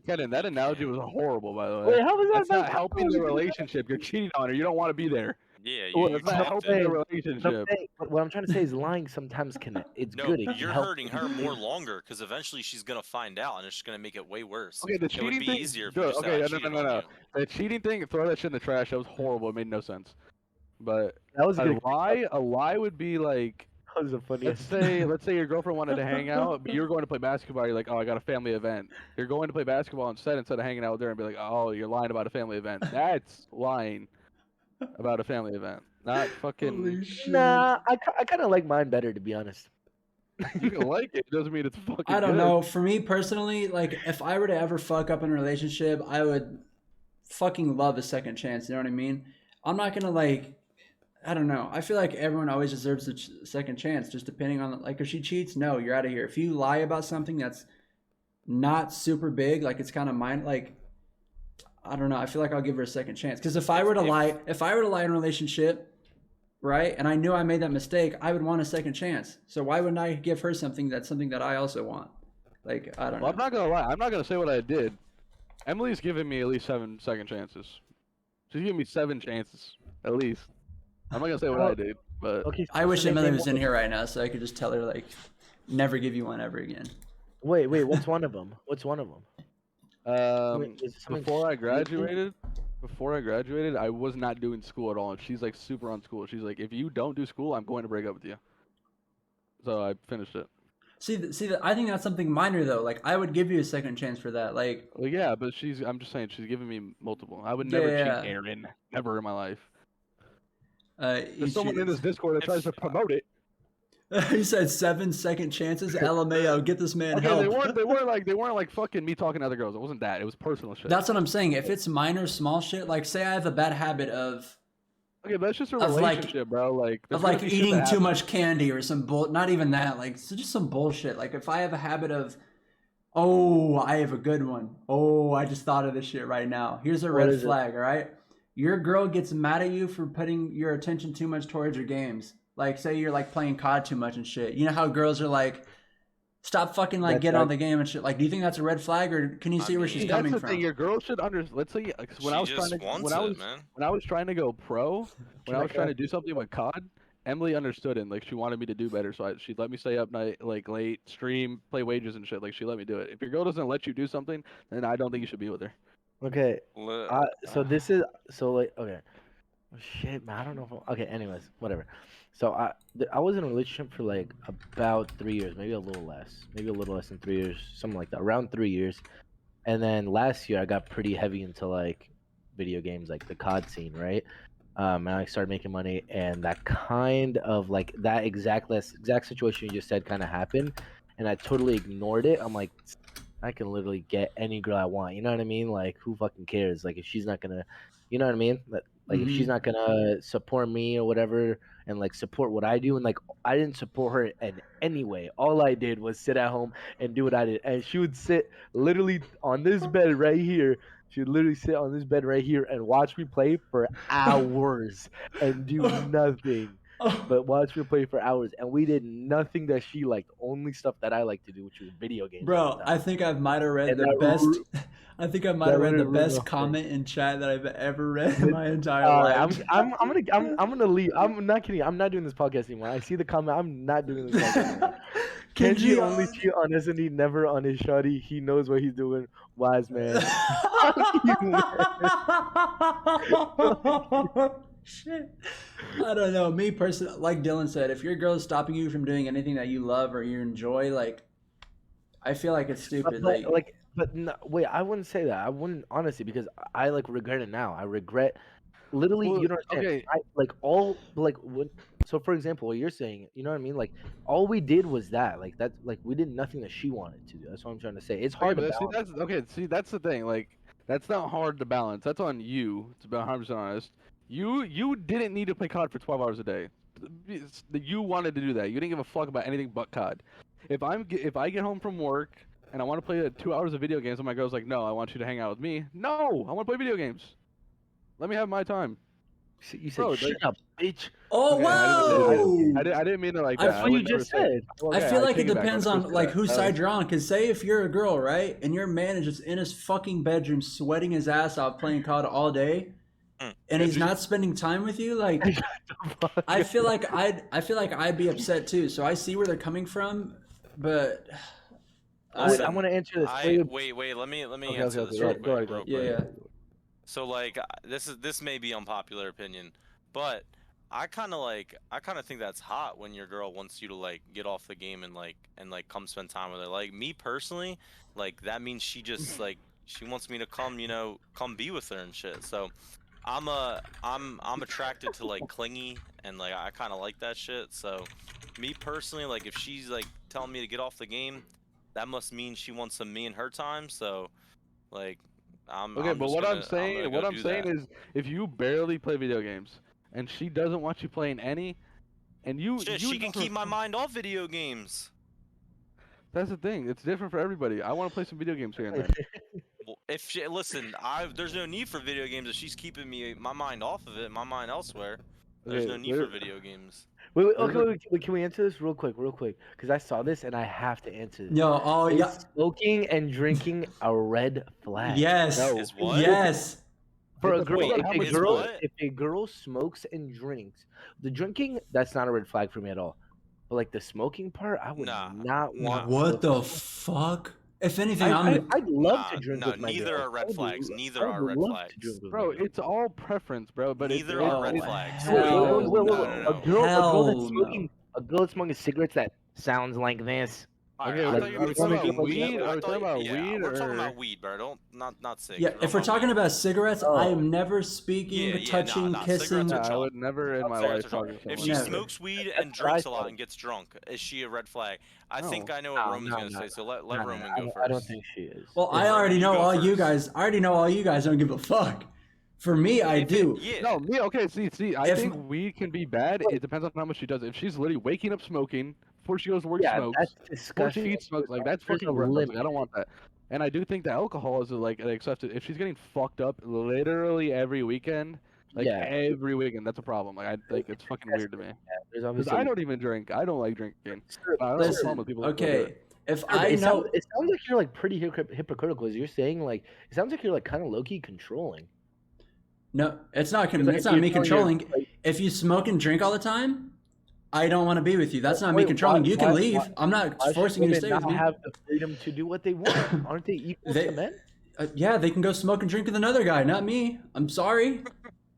can't. analogy was horrible, by the way. Wait, how was that? That's not about- helping the relationship. You're cheating on her. You don't want to be there. Yeah, Well, you it's It's not not talked helping it. the What relationship. what I'm trying to say is lying sometimes can it's No, good. It can you're help. hurting her more longer because eventually she's gonna find out, and it's just gonna make it way worse. Okay, the It would cheating be thing. easier if you Dude, just okay, said, no, "I no, cheated no, on no. you." The cheating thing, throw that shit in the trash. That was horrible. It made no sense. But That was a good. lie would be like was the Let's funniest. say your girlfriend wanted to hang out, but you were going to play basketball. You're like, oh, I got a family event. You're going to play basketball instead of hanging out with her and be like, oh, you're lying about a family event. That's lying about a family event, not fucking. Holy shit. Nah, I kind of like mine better, to be honest. You can like it. It doesn't mean it's fucking. I don't good. know. For me personally, like if I were to ever fuck up in a relationship, I would fucking love a second chance. You know what I mean? I'm not gonna like. I don't know. I feel like everyone always deserves a second chance, just depending on like if she cheats, no, you're out of here. If you lie about something that's not super big, like it's kind of mine, like I don't know. I feel like I'll give her a second chance because if I were to lie in a relationship, right, and I knew I made that mistake, I would want a second chance. So why wouldn't I give her something that I also want? Like I don't Well, know. I'm not gonna lie. I'm not gonna say what I did. Emily's giving me at least 7 second chances. She's giving me 7 chances at least. I'm not gonna say what I did, but Okay. I wish so Emily name was in here right now so I could just tell her like, never give you one ever again. Wait. What's one of them? What's one of them? Is it something before I stupid? graduated, I was not doing school at all, and she's like super on school. She's like, if you don't do school, I'm going to break up with you. So I finished it. See, I think that's something minor though. Like I would give you a second chance for that. Like Well, yeah, but I'm just saying she's giving me multiple. I would never Yeah. cheat Aaron ever in my life. you There's someone in this Discord that tries to promote it. He said 7 second chances. LMAO, get this man Okay, help. they weren't like fucking me talking to other girls. It wasn't that. It was personal shit. That's what I'm saying. If it's minor, small shit, like say I have a bad habit of Okay, but that's just a Of, like- relationship, bro. Like there's of gonna like be shit eating that too happens. much candy or some not even that, like so just some bullshit. Like if I have a habit of, oh, I have a good one. Oh, I just thought of this shit right now. Here's a What red is it? flag, all right? Your girl gets mad at you for putting your attention too much towards your games. Like say you're like playing COD too much and shit. You know how girls are like, stop fucking like get on the game and shit. Like, do you think that's a red flag or can you I see where she's mean, coming That's the from? thing. Your girl should Let's say when I was she trying just to wants when I it, was man. when I was trying to go pro, when I was trying to Check do something with COD, Emily understood it. And, like she wanted me to do better, so she let me stay up night, like late, stream, play wages and shit. Like she let me do it. If your girl doesn't let you do something, then I don't think you should be with her. Okay. Li- So this is like okay. Oh, shit, man. I don't know if okay. Anyways, whatever. So I was in a relationship for like about 3 years, maybe a little less than 3 years, something like that, around 3 years. And then last year I got pretty heavy into like video games, like the COD scene, right? And I started making money, and that kind of like that exact situation you just said kind of happened, and I totally ignored it. I'm like, I can literally get any girl I want. You know what I mean? Like, who fucking cares? Like, if she's not gonna, you know what I mean? Like, if she's Mhm. not gonna support me or whatever, and like support what I do, and like I didn't support her in any way. All I did was sit at home and do what I did, and she would sit literally on this bed right here. She would literally sit on this bed right here and watch me play for hours and do nothing but watch me play for hours. And we did nothing that she liked, only stuff that I like to do, which was video games all Bro, the I time. think I might have read And the that best. I think I might that have read really the ruined the best whole thing. comment in chat that I've ever read in my entire All right, life. I'm gonna leave. I'm not kidding. I'm not doing this podcast anymore. I see the comment. I'm not doing this podcast anymore. Kenji only cheat on S&D, never on his shawty. He knows what he's doing. Wise man. Shit. I don't know. Me personally, like Dylan said, if your girl is stopping you from doing anything that you love or you enjoy, like, I feel like it's stupid. But no, wait, I wouldn't say that. I wouldn't honestly because I like regret it now. I regret literally. Well, You don't understand. okay. I like all like what. So for example, what you're saying, you know what I mean? Like all we did was that. Like that's like we did nothing that she wanted to do. That's what I'm trying to say. It's Okay, hard to but see, balance. that's the thing. Like, that's not hard to balance. That's on you. To be 100% honest, you didn't need to play COD for 12 hours a day. You wanted to do that. You didn't give a fuck about anything but COD. If I get home from work and I want to play 2 hours of video games, and my girl's like, "No, I want you to hang out with me." No, I want to play video games. Let me have my time. You said, Bro, "Shut up, bitch." Oh, Okay, whoa! I didn't mean it like I that. That's I what you would just said. I feel like it take back. depends When it on comes to like that, whose that side was- you're on. Cause say if you're a girl, right, and your man is just in his fucking bedroom sweating his ass off playing COD all day, and he's not spending time with you, like I feel like I'd be upset too. So I see where they're coming from, but Wait, I want to answer this. Wait. Let me Okay, answer okay, this okay. real Go ahead, quick. yeah. So like this may be unpopular opinion, but I kind of think that's hot when your girl wants you to like get off the game and like come spend time with her. Like me personally, like that means she just like she wants me to come, come be with her and shit. So I'm attracted to like clingy and like I kind of like that shit. So me personally, like if she's like telling me to get off the game, that must mean she wants some me and her time. So like Okay, I'm but just what I'm gonna saying, go do that. is, if you barely play video games and she doesn't want you playing any, and Shit, you she can keep my mind off video games. that's the thing. It's different for everybody. I want to play some video games here and there. Well, if she listen, there's no need for video games if she's keeping my mind off of it, my mind elsewhere. There's Okay, no need for video games. wait, can we answer this real quick? Because I saw this and I have to answer this. Yo, oh Is yeah, smoking and drinking a red flag? yes, No. Is what? yes. For It a girl, depends on how much you what? if a girl smokes and drinks, the drinking, that's not a red flag for me at all. But like the smoking part, I would Nah, not want. What to the smoke. fuck? If anything, I'm. I'd love to drink no, with my neither girl. are red I would flags. lo- Neither I would are red love flags. to drink with Bro, my girl. it's all preference, bro. But Neither are red flags. Wait, Hell no. A girl Hell that's smoking cigarettes that sounds like this. Alright, Okay, I like, thought you are were we talking talking about about weed. weed? Are we talking about Yeah, weed we're talking or- about weed, bro. Not cigs. Yeah, if we're talking about cigarettes, Oh. I am never speaking, Yeah, yeah, touching, nah, kissing. cigarettes are I chalk. would never in my Cigarettes life are talk chalk. to If someone. she Never. smokes weed That's and what drinks I a lot thought. and gets drunk, is she a red flag? I think No. I know what Roman's No, gonna say, so let Roman I go don't, first. I don't think she is. Well, Yeah, I already Roman, you know go all you first. guys. I already know all you guys don't give a fuck. For me, I If do. yeah. No, me. Okay, see. I If think m- weed can be bad. It depends on how much she does. If she's literally waking up smoking before she goes to work, Yeah, smokes. that's Before she disgusting. eats, smokes. Like that's There's fucking a gross. Like, limit. I don't want that. And I do think that alcohol is like accepted. If she's getting fucked up literally every weekend, like Yeah. every weekend, that's a problem. Like it's fucking weird to me. There's Because obviously. I don't even drink. I don't like drinking. Sir, I don't have a listen, problem with people that do okay, it. if sir, I know, it sounds like you're like pretty hypocritical. As you're saying, like it sounds like you're like kind of low key controlling. no, it's not. It's like It's if not you're me telling your- controlling. like, If you smoke and drink all the time, I don't want to be with you. That's not me Wait, controlling. why- You can why- leave. why- I'm not why should forcing you to women stay with not me. have the freedom to do what they want? Aren't they equal They- to men? Yeah, they can go smoke and drink with another guy, not me. I'm sorry.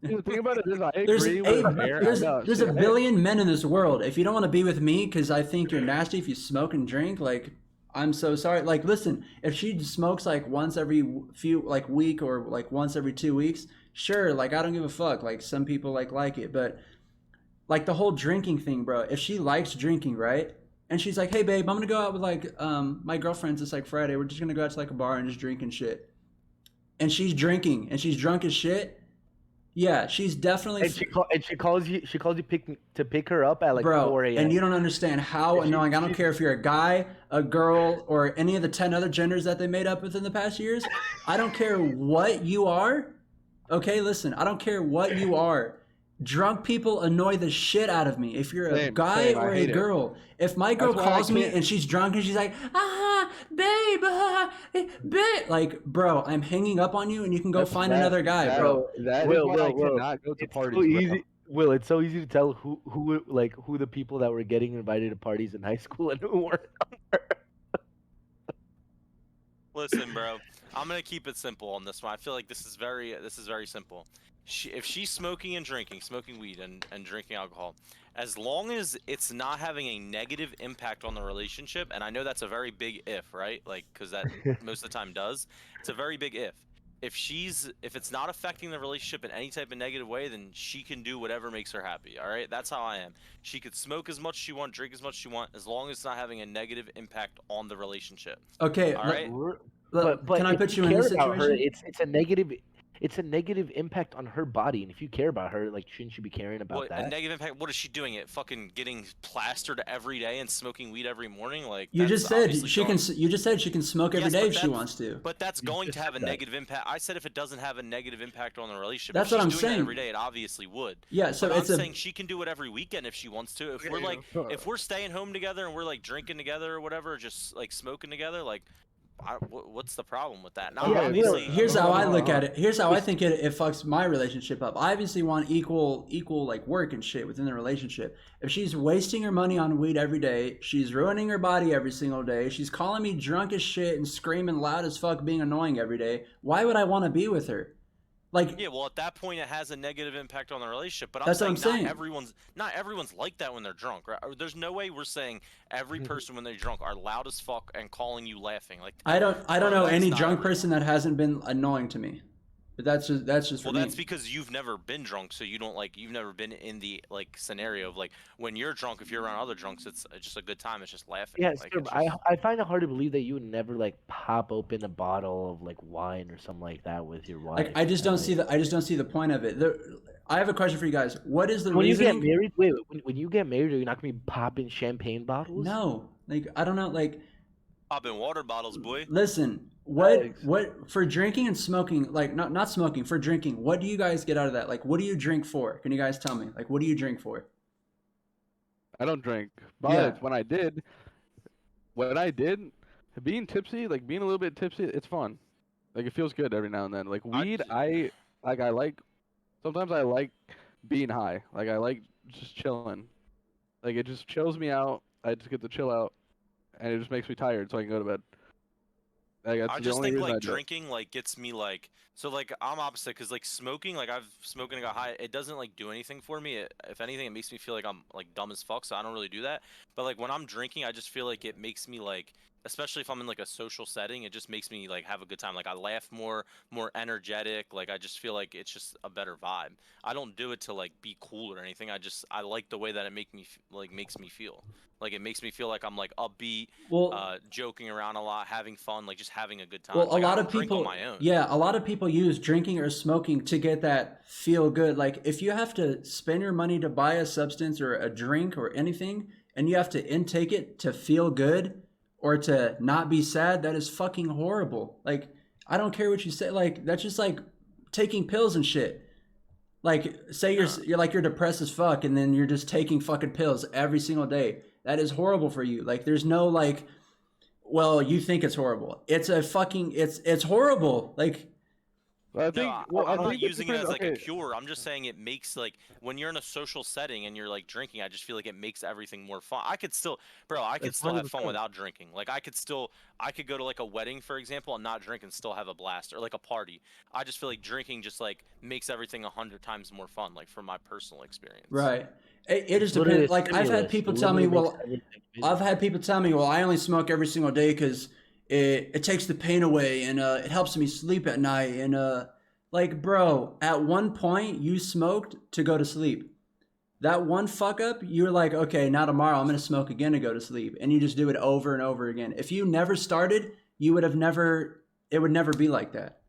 The thing about it is, I There's agree a with Bear. there's a billion men in this world. If you don't want to be with me because I think you're nasty, if you smoke and drink, like I'm so sorry. Like listen, if she smokes like once every few like week or like once every 2 weeks, sure. Like I don't give a fuck. Like some people like it, but like the whole drinking thing, bro. If she likes drinking, right? And she's like, hey babe, I'm gonna go out with like my girlfriends this like Friday. We're just gonna go out to like a bar and just drink and shit. And she's drinking and she's drunk as shit. Yeah, she's definitely And she calls you to pick her up at like 4 a.m. and you don't understand how She- annoying. I don't she- care if you're a guy, a girl, or any of the 10 other genders that they made up within the past years. I don't care what you are. Okay, listen, I don't care what you are. Drunk people annoy the shit out of me. If you're a Same, guy same, I or a hate it. girl, if my girl That's why I calls me can't- and she's drunk and she's like, babe, like, bro, I'm hanging up on you and you can go That's- find that- another guy, that- bro. That is Will, why I Will, cannot go to It's parties. so bro. easy. Will, it's so easy to tell who the people that were getting invited to parties in high school and who weren't. Listen, bro. I'm gonna keep it simple on this one. I feel like this is very simple. If she's smoking and drinking, smoking weed and drinking alcohol, as long as it's not having a negative impact on the relationship, and I know that's a very big if, right? Like, because that most of the time does. It's a very big if. If it's not affecting the relationship in any type of negative way, then she can do whatever makes her happy. All right, that's how I am. She could smoke as much as she want, drink as much as she want, as long as it's not having a negative impact on the relationship. Okay, All right. But can I if put you in this care about her, situation? it's a negative impact on her body, and if you care about her, like shouldn't you be caring about What, a that? negative impact? What is she doing? It fucking getting plastered every day and smoking weed every morning? Like You that's just said obviously she going- can. You just said she can smoke every Yes, day but if she that's- wants to. But that's going to just have a said that. negative impact. I said if it doesn't have a negative impact on the relationship. That's if what she's I'm doing that saying. every day, it obviously would. Yeah, so But it's I'm a. saying she can do it every weekend if she wants to. If we're like, if we're staying home together and we're like drinking together or whatever, just like smoking together, like, what's the problem with that? Now, Yeah, obviously, here's how I look at it. it. Here's how I think it fucks my relationship up. I obviously want equal like work and shit within the relationship. If she's wasting her money on weed every day, she's ruining her body every single day, she's calling me drunk as shit and screaming loud as fuck, being annoying every day, why would I want to be with her? Like, Yeah, well, at that point, it has a negative impact on the relationship. But That's what I'm not saying. everyone's like that when they're drunk. Right? There's no way we're saying every person when they're drunk are loud as fuck and calling you laughing. Like, I don't bro, know that is any not drunk everyone. person that hasn't been annoying to me. But that's just for Well, me. that's because you've never been drunk, so you don't like. You've never been in the like scenario of like when you're drunk. If you're around other drunks, it's just a good time. It's just laughing. Yeah, Like sir, it's I just. I find it hard to believe that you would never like pop open a bottle of like wine or something like that with your wife. Like, I just and, don't see like, I just don't see the point of it. I have a question for you guys. What is the when you get reasoning? married, wait, when you get married, are you not gonna be popping champagne bottles? No, like I don't know. Like, Popping water bottles, boy. listen, Thanks. what for drinking and smoking? Like, not smoking, for drinking. What do you guys get out of that? Like, what do you drink for? Can you guys tell me? Like, what do you drink for? I don't drink, but Yeah. when I did, being tipsy, like being a little bit tipsy, it's fun. Like it feels good every now and then. Like weed, I like. Sometimes I like being high. Like I like just chilling. Like it just chills me out. I just get to chill out, and it just makes me tired, so I can go to bed. Like that's I the just only think reason I like do it. drinking like gets me like so like I'm opposite because like smoking like I've smoked and got high it doesn't like do anything for me. If anything, it makes me feel like I'm like dumb as fuck. So I don't really do that. But like when I'm drinking, I just feel like it makes me like, especially if I'm in like a social setting, it just makes me like have a good time. Like I laugh more energetic. Like I just feel like it's just a better vibe. I don't do it to like be cool or anything. I like the way that it makes me feel. Like it makes me feel like I'm like upbeat, Well, joking around a lot, having fun, like just having a good time. Well, a Like I lot don't of drink on people, my own. yeah, a lot of people use drinking or smoking to get that feel good. Like, if you have to spend your money to buy a substance or a drink or anything, and you have to intake it to feel good or to not be sad, that is fucking horrible. Like, I don't care what you say. Like, that's just like taking pills and shit. Like, say Nah. you're depressed as fuck, and then you're just taking fucking pills every single day. That is horrible for you. Like, there's no like, well, you think it's horrible. It's horrible. Like, But I No, think, well, I I'm not think the using it difference. as like a Okay, cure. I'm just saying it makes like when you're in a social setting and you're like drinking, I just feel like it makes everything more fun. I could That's still have fun 100%. without drinking. Like I could go to like a wedding, for example, and not drink and still have a blast, or like a party. I just feel like drinking just like makes everything 100 times more fun, like from my personal experience. right. It It's is literally depend. a Like, I've had stimulus. people It tell me, literally makes well, everything I've better. had people tell me, well, I only smoke every single day because it takes the pain away and it helps me sleep at night. And like, bro, at one point you smoked to go to sleep. That one fuck up, you're like, okay, now tomorrow I'm gonna smoke again to go to sleep, and you just do it over and over again. If you never started, you would have never. It would never be like that.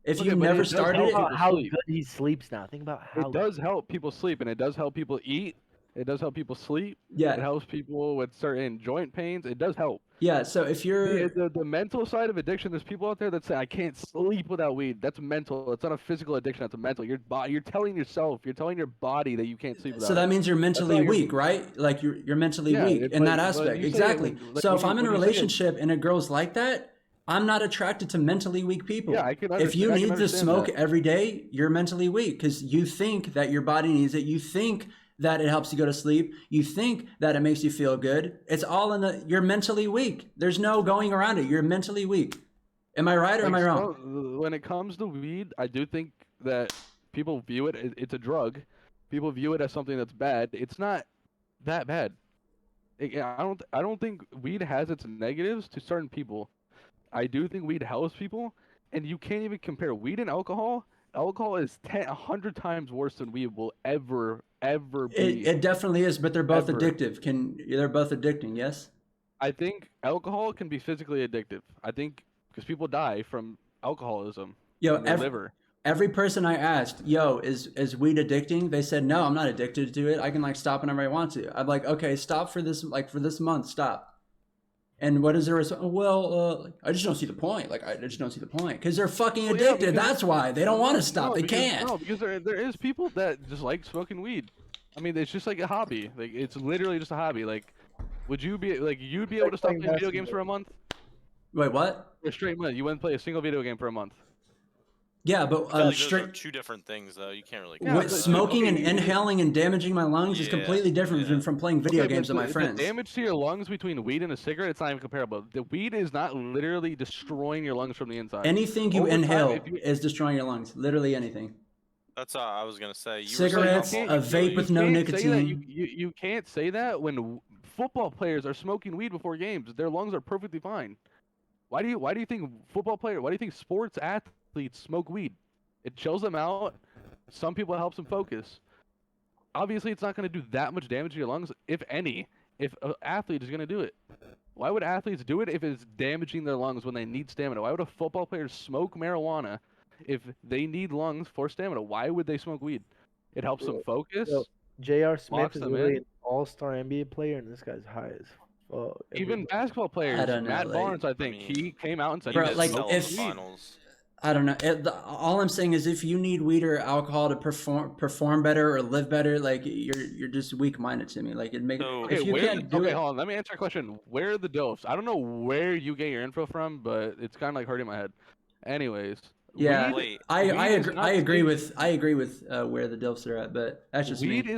If okay, you but never it does started help Think it, about people how sleep. good he sleeps now. Think about how It does help people sleep, and it does help people eat. It does help people sleep. It yeah, helps people with certain joint pains. It does help. yeah. So if you're The mental side of addiction, there's people out there that say I can't sleep without weed. That's mental. It's not a physical addiction. That's a mental. You're telling yourself, you're telling your body that you can't sleep so without that it. means you're That's mentally not your. weak, right? Like, you're mentally Yeah, weak in that but aspect. you say it Exactly. like So if I'm in a when you say it, relationship and a girl's like that, I'm not attracted to mentally weak yeah, people. I can If you understand. I can need to understand smoke that. every day, you're mentally weak because you think that your body needs it. You think that it helps you go to sleep. You think that it makes you feel good. It's all in the. You're mentally weak. There's no going around it. You're mentally weak. Am I right or am Like I wrong? when it comes to weed, I do think that people view it's a drug. People view it as something that's bad. It's not that bad. I don't think weed has its negatives to certain people. I do think weed helps people, and you can't even compare weed and alcohol. Alcohol is 100 times worse than weed will ever be, It definitely is, but they're both ever. addictive. They're both addicting? Yes. I think alcohol can be physically addictive. I think because people die from alcoholism Yo, in their liver. every person I asked, yo, is weed addicting? They said, no, I'm not addicted to it. I can like stop whenever I want to. I'm like, okay, stop for this, like for this month, stop. And what is their response? Well, I just don't see the point. Like, I just don't see the point because they're fucking Well, yeah, addicted. because That's why they don't want to stop. no, They because can't. no, because there is people that just like smoking weed. I mean, it's just like a hobby. Like it's literally just a hobby. Like, would you be like you'd be able like to stop playing playing video games basketball. for a month? Wait, what? For a straight month, you wouldn't play a single video game for a month. Yeah, but I feel like those are straight two different things, though. You can't really. Yeah, with but- smoking and okay, inhaling and damaging my lungs is Yeah, completely different yeah. from playing video Okay, games but with my the friends. damage to your lungs between weed and a cigarette, it's not even comparable. The weed is not literally destroying your lungs from the inside. Anything you Over time, inhale if you- is destroying your lungs. Literally anything. That's all I was gonna say. You Cigarettes, were saying a alcohol, vape you with really- no can't say that. nicotine. You can't say that when football players are smoking weed before games. Their lungs are perfectly fine. Why do you think why do you think sports athletes smoke weed? It chills them out. Some people it helps them focus. Obviously, it's not going to do that much damage to your lungs, if any, if an athlete is going to do it. Why would athletes do it if it's damaging their lungs when they need stamina? Why would a football player smoke marijuana if they need lungs for stamina? Why would they smoke weed? It helps them focus. Yo, J.R. Smith locks is them literally in. an all-star NBA player, and this guy's high as fuck. Even basketball players, don't know, Matt like- Barnes, I think, mean, he came out and said Bro, he did like, sell smoked in if- the weed. finals. I don't know. All I'm saying is, if you need weed or alcohol to perform better or live better, like you're just weak-minded to me. Like it makes So- if you can't do okay, it. hold on. Let me answer a question. Where are the dopes? I don't know where you get your info from, but it's kind of like hurting my head. Anyways, Yeah, Wait, I weed is agree. not I agree sitting- with where the dilfs are at, but that's just weed me.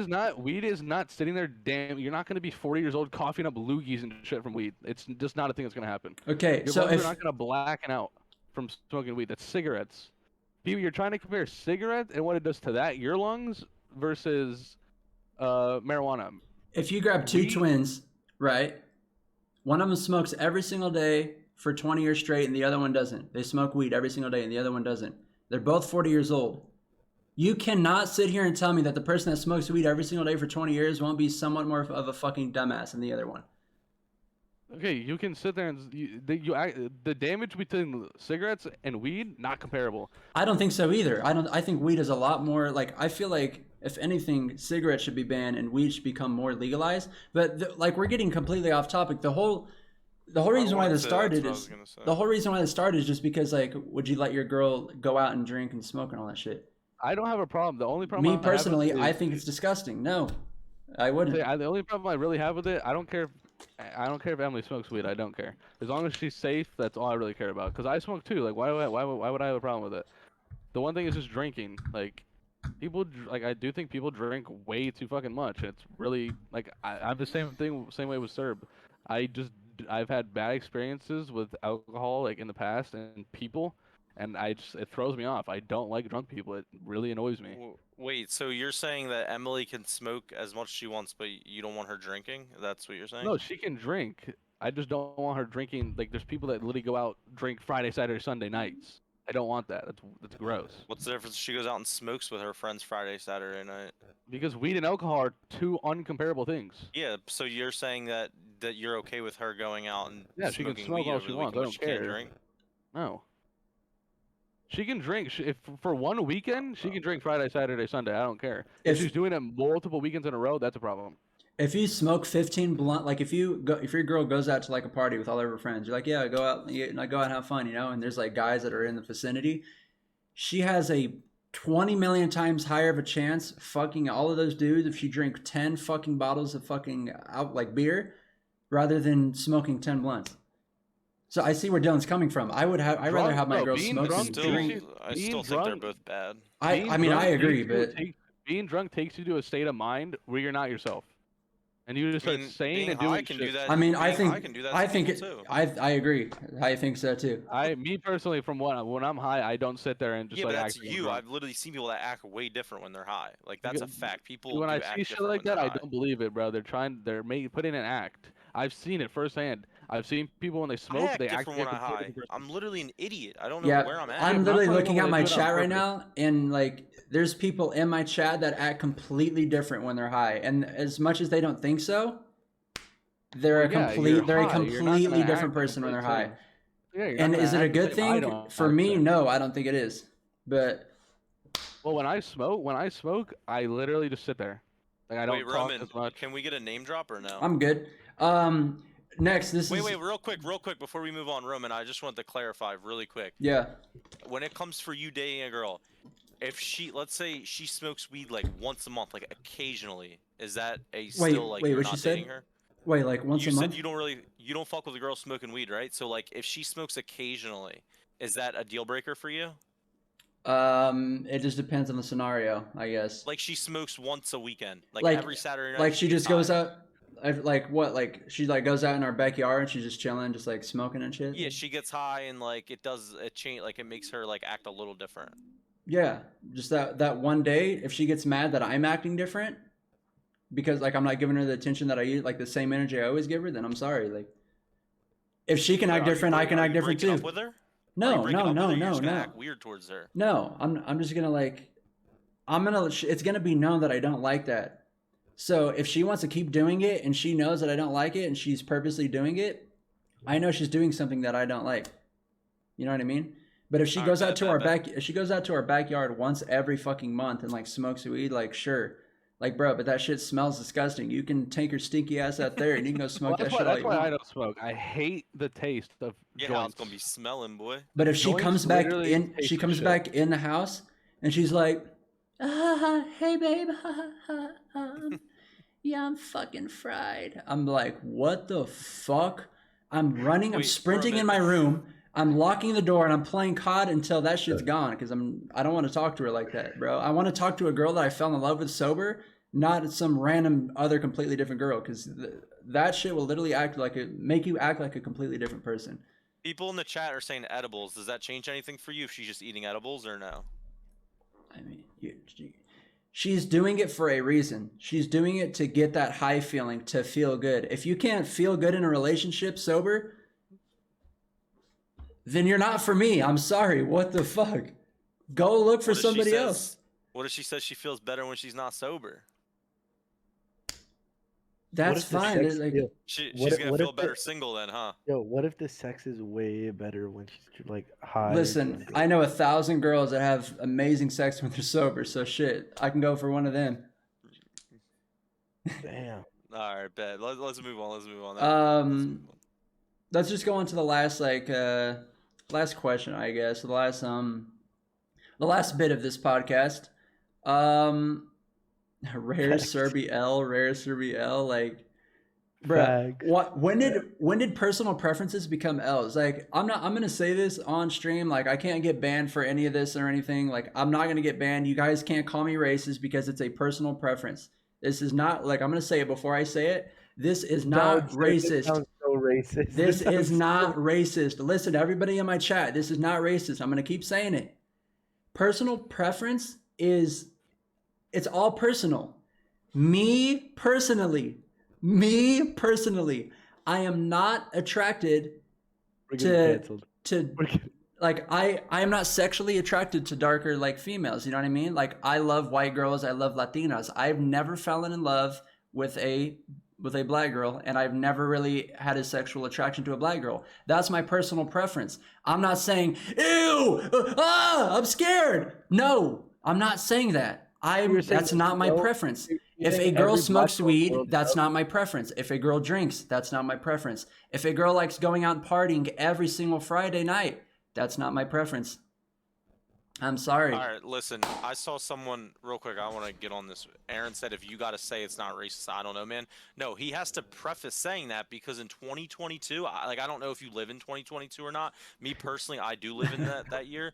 is not sitting there. Damn, you're not gonna be 40 years old coughing up loogies and shit from weed. It's just not a thing that's gonna happen. Okay, Your so lungs if are not gonna blacken out from smoking weed. That's cigarettes. You're trying to compare cigarettes and what it does to your lungs versus marijuana. if you grab two weed- twins, right? One of them smokes every single day for 20 years straight, and the other one doesn't. They smoke weed every single day, and the other one doesn't. They're both 40 years old. You cannot sit here and tell me that the person that smokes weed every single day for 20 years won't be somewhat more of a fucking dumbass than the other one. Okay, you can sit there and the damage between cigarettes and weed not comparable. I don't think so either. I think weed is a lot more like, I feel like if anything, cigarettes should be banned and weed should become more legalized. But like we're getting completely off topic. The whole reason why this started is the whole reason why this started is just because like, would you let your girl go out and drink and smoke and all that shit? I don't have a problem. The only problem Me I have with personally, it I is- think it's disgusting. No, I wouldn't. the only problem I really have with it, I don't care if Emily smokes weed. I don't care. As long as she's safe, that's all I really care about. Because I smoke too. Like, why would I have a problem with it? The one thing is just drinking. Like, I do think people drink way too fucking much. It's really like I have the same way with Serb. I've had bad experiences with alcohol like in the past and people, and it throws me off. I don't like drunk people. It really annoys me. Wait, so you're saying that Emily can smoke as much as she wants, but you don't want her drinking? That's what you're saying? No, she can drink. I just don't want her drinking. Like, there's people that literally go out drink Friday, Saturday, Sunday nights. I don't want that. That's gross. What's the difference if she goes out and smokes with her friends Friday, Saturday night? Because weed and alcohol are two uncomparable things. Yeah, so you're saying that you're okay with her going out and Yeah, she can smoking smoke weed all over she the wants, weekend, I but don't she can't care. drink? No. She can drink. If for one weekend, she can drink Friday, Saturday, Sunday. I don't care. If she's doing it multiple weekends in a row, that's a problem. If you smoke 15 blunt, like if your girl goes out to like a party with all of her friends, you're like, yeah, go out and have fun, you know. And there's like guys that are in the vicinity. She has a 20 million times higher of a chance fucking all of those dudes if she drank 10 fucking bottles of fucking like beer, rather than smoking 10 blunts. So I see where Dylan's coming from. I'd rather have my girl smoke than drink. I still think they're both bad. I mean, I agree, but being drunk takes you to a state of mind where you're not yourself, and you just start saying and doing can shit. do that. I mean, I can do that. I think too. I agree. I think so too. Me personally, from when I'm high, I don't sit there and just Yeah, like but that's act you. drunk. I've literally seen people that act way different when they're high. Like that's a fact. People When do I act see shit different like when that, they're I high. don't believe it, bro. They're putting an act. I've seen it firsthand. I've seen people when they I smoke, act they act different when like I'm a completely high. different person. I'm literally an idiot. I don't know Yeah, where I'm at. I'm I'm literally not looking telling at you my they do it on chat right purpose. now, and like, there's people in my chat that act completely different when they're high, and as much as they don't think so, they're Well, yeah, a you're they're a high. You're not completely gonna different act person when they're high. completely Yeah, you're not And gonna is it a act the good same. I thing? don't For act me, the same. no, I don't think it is. But Well, when I smoke, I literally just sit there. Like I don't Wait, talk Roman, as much. can we get a name drop or no? I'm good. Next, this is Wait, real quick, before we move on, Roman, I just want to clarify really quick. yeah. When it comes for you dating a girl, if let's say she smokes weed like once a month, like occasionally, is that still like you're what not she said? dating her? Wait, like once You a said month? you don't fuck with a girl smoking weed, right? So like if she smokes occasionally, is that a deal breaker for you? It just depends on the scenario, I guess. Like she smokes once a weekend, like, Like- every Saturday night. Like she gets just goes high. out, like what? Like she like goes out in our backyard and she's just chilling, just like smoking and shit. Yeah, she gets high and like it change, like it makes her like act a little different. Yeah, just that one day, if she gets mad that I'm acting different because like I'm not giving her the attention that I use, like the same energy I always give her, then I'm sorry. Like if she can act Are you different, I break- can are act you different breaking too. Up with her? Are you No, breaking no, up with no, her? You're no, just gonna no. act weird towards her. No, I'm just gonna like it's gonna be known that I don't like that. So if she wants to keep doing it and she knows that I don't like it and she's purposely doing it, I know she's doing something that I don't like. You know what I mean? But if she Alright, goes out to our bet. if she goes out to our backyard once every fucking month and like smokes weed, like sure. Like bro, but that shit smells disgusting. You can take your stinky ass out there and you can go smoke Well, that shit all that's you why I want. don't smoke. I hate the taste of Yeah, how it's joints. gonna be smelling, boy. But if she Joints comes back literally in, taste she of comes shit. back in the house and she's like, hey babe, yeah, I'm fucking fried. I'm like, what the fuck? I'm running, I'm Wait, for a sprinting in my minute. room, I'm locking the door, and I'm playing COD until that shit's gone because I don't want to talk to her like that, bro. I want to talk to a girl that I fell in love with sober, not some random other completely different girl, because that shit will literally make you act like a completely different person. People in the chat are saying edibles. Does that change anything for you if she's just eating edibles or no? I mean, she's doing it for a reason. She's doing it to get that high feeling, to feel good. If you can't feel good in a relationship sober, then you're not for me. I'm sorry. What the fuck? Go look for What if she somebody says- else. What if she says she feels better when she's not sober? That's if the fine. sex- Like, yo, She's What if- gonna what feel if the- better single then, huh? Yo, what if the sex is way better when she's like high? or listen, drunk? I know 1,000 girls that have amazing sex when they're sober. So shit, I can go for one of them. Damn. All right, bet. Let's move on. Let's move on. Let's just go on to the last last question, I guess. The last bit of this podcast. Rare Serby L, like, bruh, Facts. what? When did personal preferences become L's? Like, I'm gonna say this on stream. Like, I can't get banned for any of this or anything. Like, I'm not gonna get banned. You guys can't call me racist because it's a personal preference. This is not like, I'm gonna say it before I say it. This is not Don't say- This racist. sounds so racist. This sounds is so- not racist. Listen, everybody in my chat, this is not racist. I'm going to keep saying it. Personal preference it's all personal. Me personally, I am not attracted We're getting to canceled. to We're getting- like I am not sexually attracted to darker like females, you know what I mean? Like I love white girls, I love Latinas. I've never fallen in love with a black girl, and I've never really had a sexual attraction to a black girl. That's my personal preference. I'm not saying, ew, I'm scared. No, I'm not saying that. You're saying That's not my no? preference. You're If a saying girl every black smokes girl weed, grows that's up? not my preference. If a girl drinks, that's not my preference. If a girl likes going out and partying every single Friday night, that's not my preference. I'm sorry. All right, listen. I saw someone real quick. I want to get on this. Aaron said, "If you got to say it's not racist, I don't know, man." No, he has to preface saying that because in 2022, I don't know if you live in 2022 or not. Me personally, I do live in that year.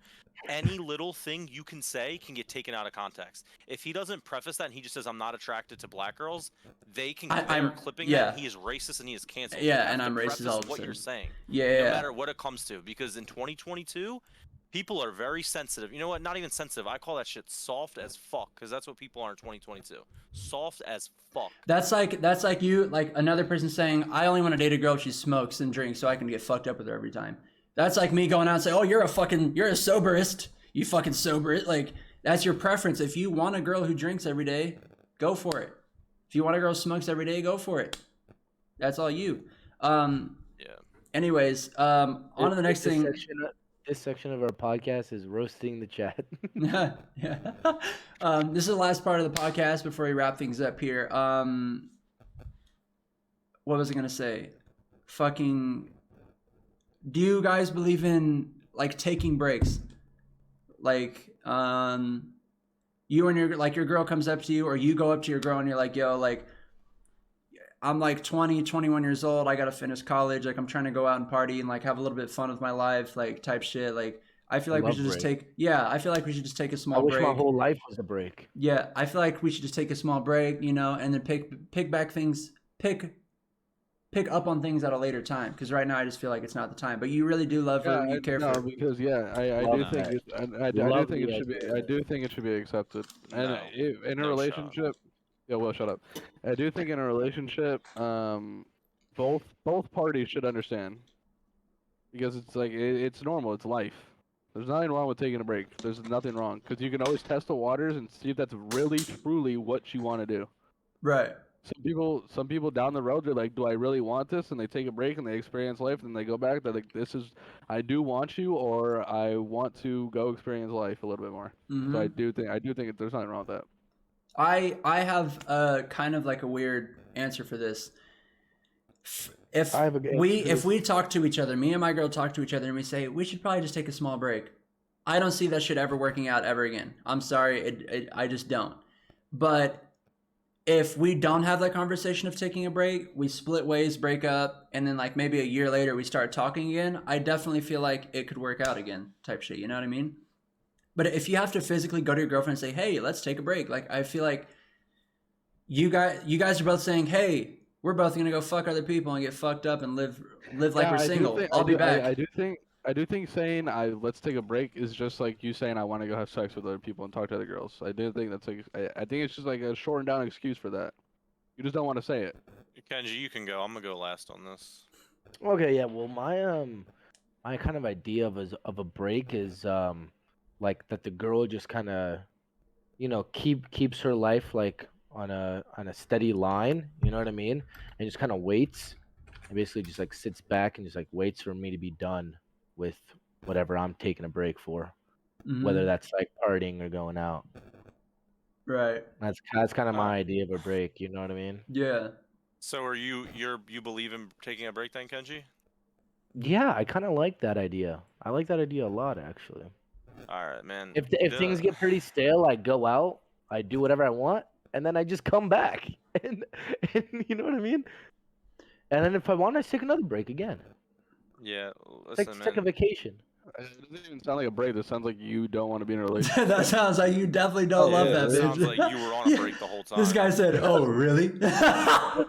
Any little thing you can say can get taken out of context. If he doesn't preface that and he just says, "I'm not attracted to black girls," they can I'm clipping yeah. that. And he is racist and he is canceled. Yeah, You have and to I'm racist preface all of a what you're sudden. saying, Yeah. no matter what it comes to, because in 2022. People are very sensitive. You know what? Not even sensitive. I call that shit soft as fuck, because that's what people are in 2022. Soft as fuck. That's like you, like another person saying, I only want to date a girl if she smokes and drinks so I can get fucked up with her every time. That's like me going out and say, oh, you're a soberist. You fucking soberist. Like, that's your preference. If you want a girl who drinks every day, go for it. If you want a girl who smokes every day, go for it. That's all you. Yeah. Anyways, on to the next thing. This section of our podcast is roasting the chat. Yeah. This is the last part of the podcast before we wrap things up here. What was I gonna say? Fucking. Do you guys believe in like taking breaks? Like, you and your girl comes up to you, or you go up to your girl and you're like, yo, like, I'm like 20, 21 years old. I got to finish college. Like, I'm trying to go out and party and like have a little bit of fun with my life, like type shit. Like, I feel I like we love should just break. take. Yeah, I feel like we should just take a I small wish my break. whole life was a break. Yeah, I feel like we should just take a small break, you know, and then pick back things, pick up on things at a later time. Because right now I just feel like it's not the time. But you really do love Yeah, her, you care for no, her. because I Love do No. think that. I do Love think the it should be idea. I do think it should be accepted. And No. in a No shot. relationship, yeah, well, shut up. I do think in a relationship, both parties should understand because it's like it's normal, it's life. There's nothing wrong with taking a break. There's nothing wrong because you can always test the waters and see if that's really truly what you want to do. Right. Some people down the road, they're like, "Do I really want this?" And they take a break and they experience life, and they go back. They're like, "This is, I do want you, or I want to go experience life a little bit more." So Mm-hmm. I do think there's nothing wrong with that. I have kind of like a weird answer for this. If I have a good we answer. if we talk to each other, me and my girl talk to each other, and we say we should probably just take a small break. I don't see that shit ever working out ever again. I'm sorry, I just don't. But if we don't have that conversation of taking a break, we split ways, break up, and then like maybe a year later we start talking again, I definitely feel like it could work out again, type shit. You know what I mean? But if you have to physically go to your girlfriend and say, "Hey, let's take a break," like I feel like you guys are both saying, "Hey, we're both gonna go fuck other people and get fucked up and live like Yeah, we're I do single. think I'll be back." I do think saying I let's take a break is just like you saying I want to go have sex with other people and talk to other girls. I do think that's like I think it's just like a shortened down excuse for that. You just don't want to say it. Kenji, you can go. I'm gonna go last on this. Okay, yeah. Well, my kind of idea of a break is like that the girl just kind of keeps her life like on a steady line. You know what I mean? And just kind of waits and basically just like sits back and just like waits for me to be done with whatever I'm taking a break for, whether Mhm. that's like partying or going out. Right. That's kind of Uh, my idea of a break. You know what I mean? Yeah. So you believe in taking a break then, Kenji? Yeah, I kind of like that idea. I like that idea a lot, actually. All right, man. If things get pretty stale, I go out, I do whatever I want, and then I just come back, and you know what I mean. And then if I want, I take another break again. Yeah, Take listen, take a man. vacation. It doesn't even sound like a break. It sounds like you don't want to be in a relationship. That sounds like you definitely don't Oh, love yeah, that It really? bitch. sounds like you were on a break the whole time. This guy said, "Oh, really?" Well,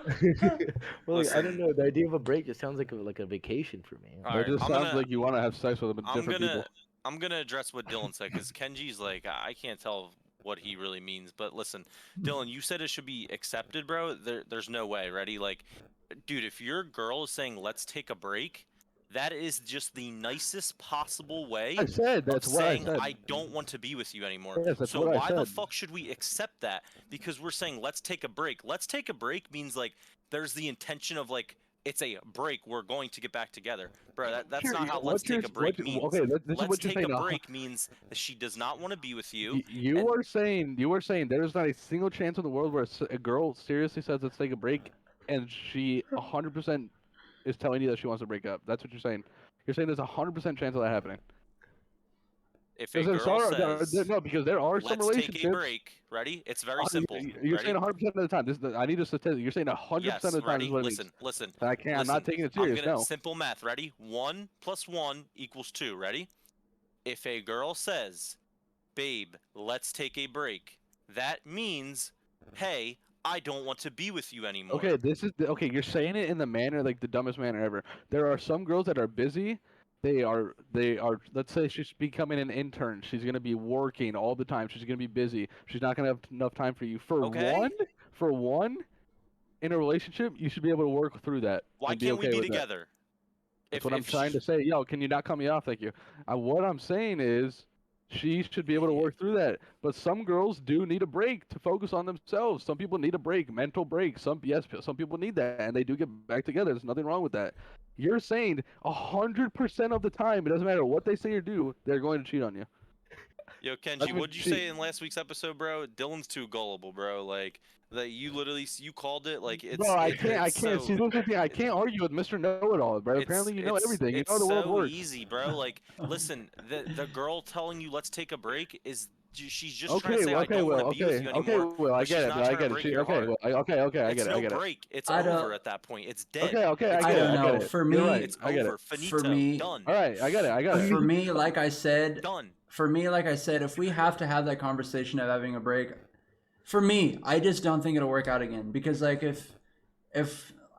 like, I don't Listen. know. The idea of a break just sounds like a vacation for me. All It right, just sounds like you want to have sex with I'm different gonna people. I'm gonna address what Dylan said because Kenji's like I can't tell what he really means. But listen, Dylan, you said it should be accepted, bro. There's no way. Ready? Like, dude, if your girl is saying let's take a break, that is just the nicest possible way I said of that's what I saying said. I don't want to be with you anymore. Yes, that's So what I why the said. fuck should we accept that? Because we're saying let's take a break. Let's take a break means like there's the intention of like it's a break. We're going to get back together, bro. That's Here, not how let's what you're take a break what means. okay? This is Let's what you're take saying. a break means that she does not want to be with you. You and- are saying there's not a single chance in the world where a girl seriously says let's take a break, and she 100% is telling you that she wants to break up. That's what you're saying. You're saying there's a 100% chance of that happening. If a Because girl says, no, because there are some "Let's take a relationships. break," ready? It's very simple. You're Ready? saying 100% of the time. I need a statistic. You're saying 100% Yes. of the time is Ready? what it Listen. means. Listen. I can't. I'm Listen. not taking it I'm serious. gonna No. simple math. Ready? 1 + 1 = 2. Ready? If a girl says, "Babe, let's take a break," that means, "Hey, I don't want to be with you anymore." Okay, okay. You're saying it in the manner like the dumbest manner ever. There are some girls that are busy. They are. Let's say she's becoming an intern. She's gonna be working all the time. She's gonna be busy. She's not gonna have enough time for you. Okay. For one, in a relationship, you should be able to work through that Why and be can't we okay be with that. together? That's what I'm trying to say. Yo, can you not cut me off? Thank you. What I'm saying is, she should be able to work through that. But some girls do need a break to focus on themselves. Some people need a break, mental break. Some people need that, and they do get back together. There's nothing wrong with that. You're saying 100% of the time, it doesn't matter what they say or do, they're going to cheat on you. Yo, Kenji, That's what what'd you cheat. say in last week's episode, bro? Dylan's too gullible, bro. Like that you literally you called it like it's. Bro, I it- can't. I it's can't. So, See, look at me. I can't argue with Mr. Know-it-all, bro. Apparently, you know everything. You It's know how the world so works. easy, bro. Like, listen, the girl telling you let's take a break is She's just trying to say I don't want to be with you anymore. Well, I but she's get it. not I trying to get break it. your Okay, heart. well, okay, I It's get it. no I get it. break. It's I don't- over at that point. It's dead. Okay, It's I get it. don't I know. get it. For You're me- right. It's I get over. it. Finito. For me- Done. All right, I get it. I got it. For me, like I said, Done. for me, like I said, if we have to have that conversation of having a break, for me, I just don't think it'll work out again. Because like if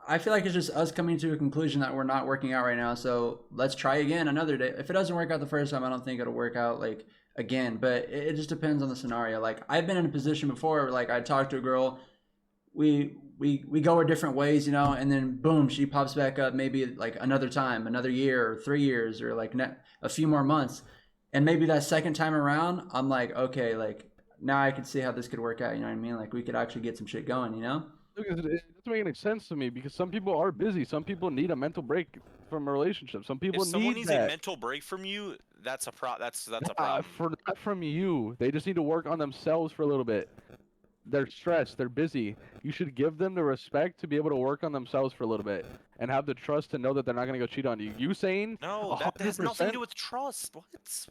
I feel like it's just us coming to a conclusion that we're not working out right now, so let's try again another day. If it doesn't work out the first time, I don't think it'll work out like again. But it just depends on the scenario. Like I've been in a position before where like I talked to a girl, we go our different ways, you know, and then boom, she pops back up maybe like another time, another year or 3 years or like a few more months. And maybe that second time around, I'm like, okay, like now I can see how this could work out. You know what I mean? Like we could actually get some shit going, you know? Because it doesn't make any sense to me because some people are busy. Some people need a mental break from a relationship. Some people If someone need needs that. a mental break from you, that's a that's a Not problem. not from you. They just need to work on themselves for a little bit. They're stressed. They're busy. You should give them the respect to be able to work on themselves for a little bit and have the trust to know that they're not going to go cheat on you. You saying No, that has nothing to 100%? do with trust.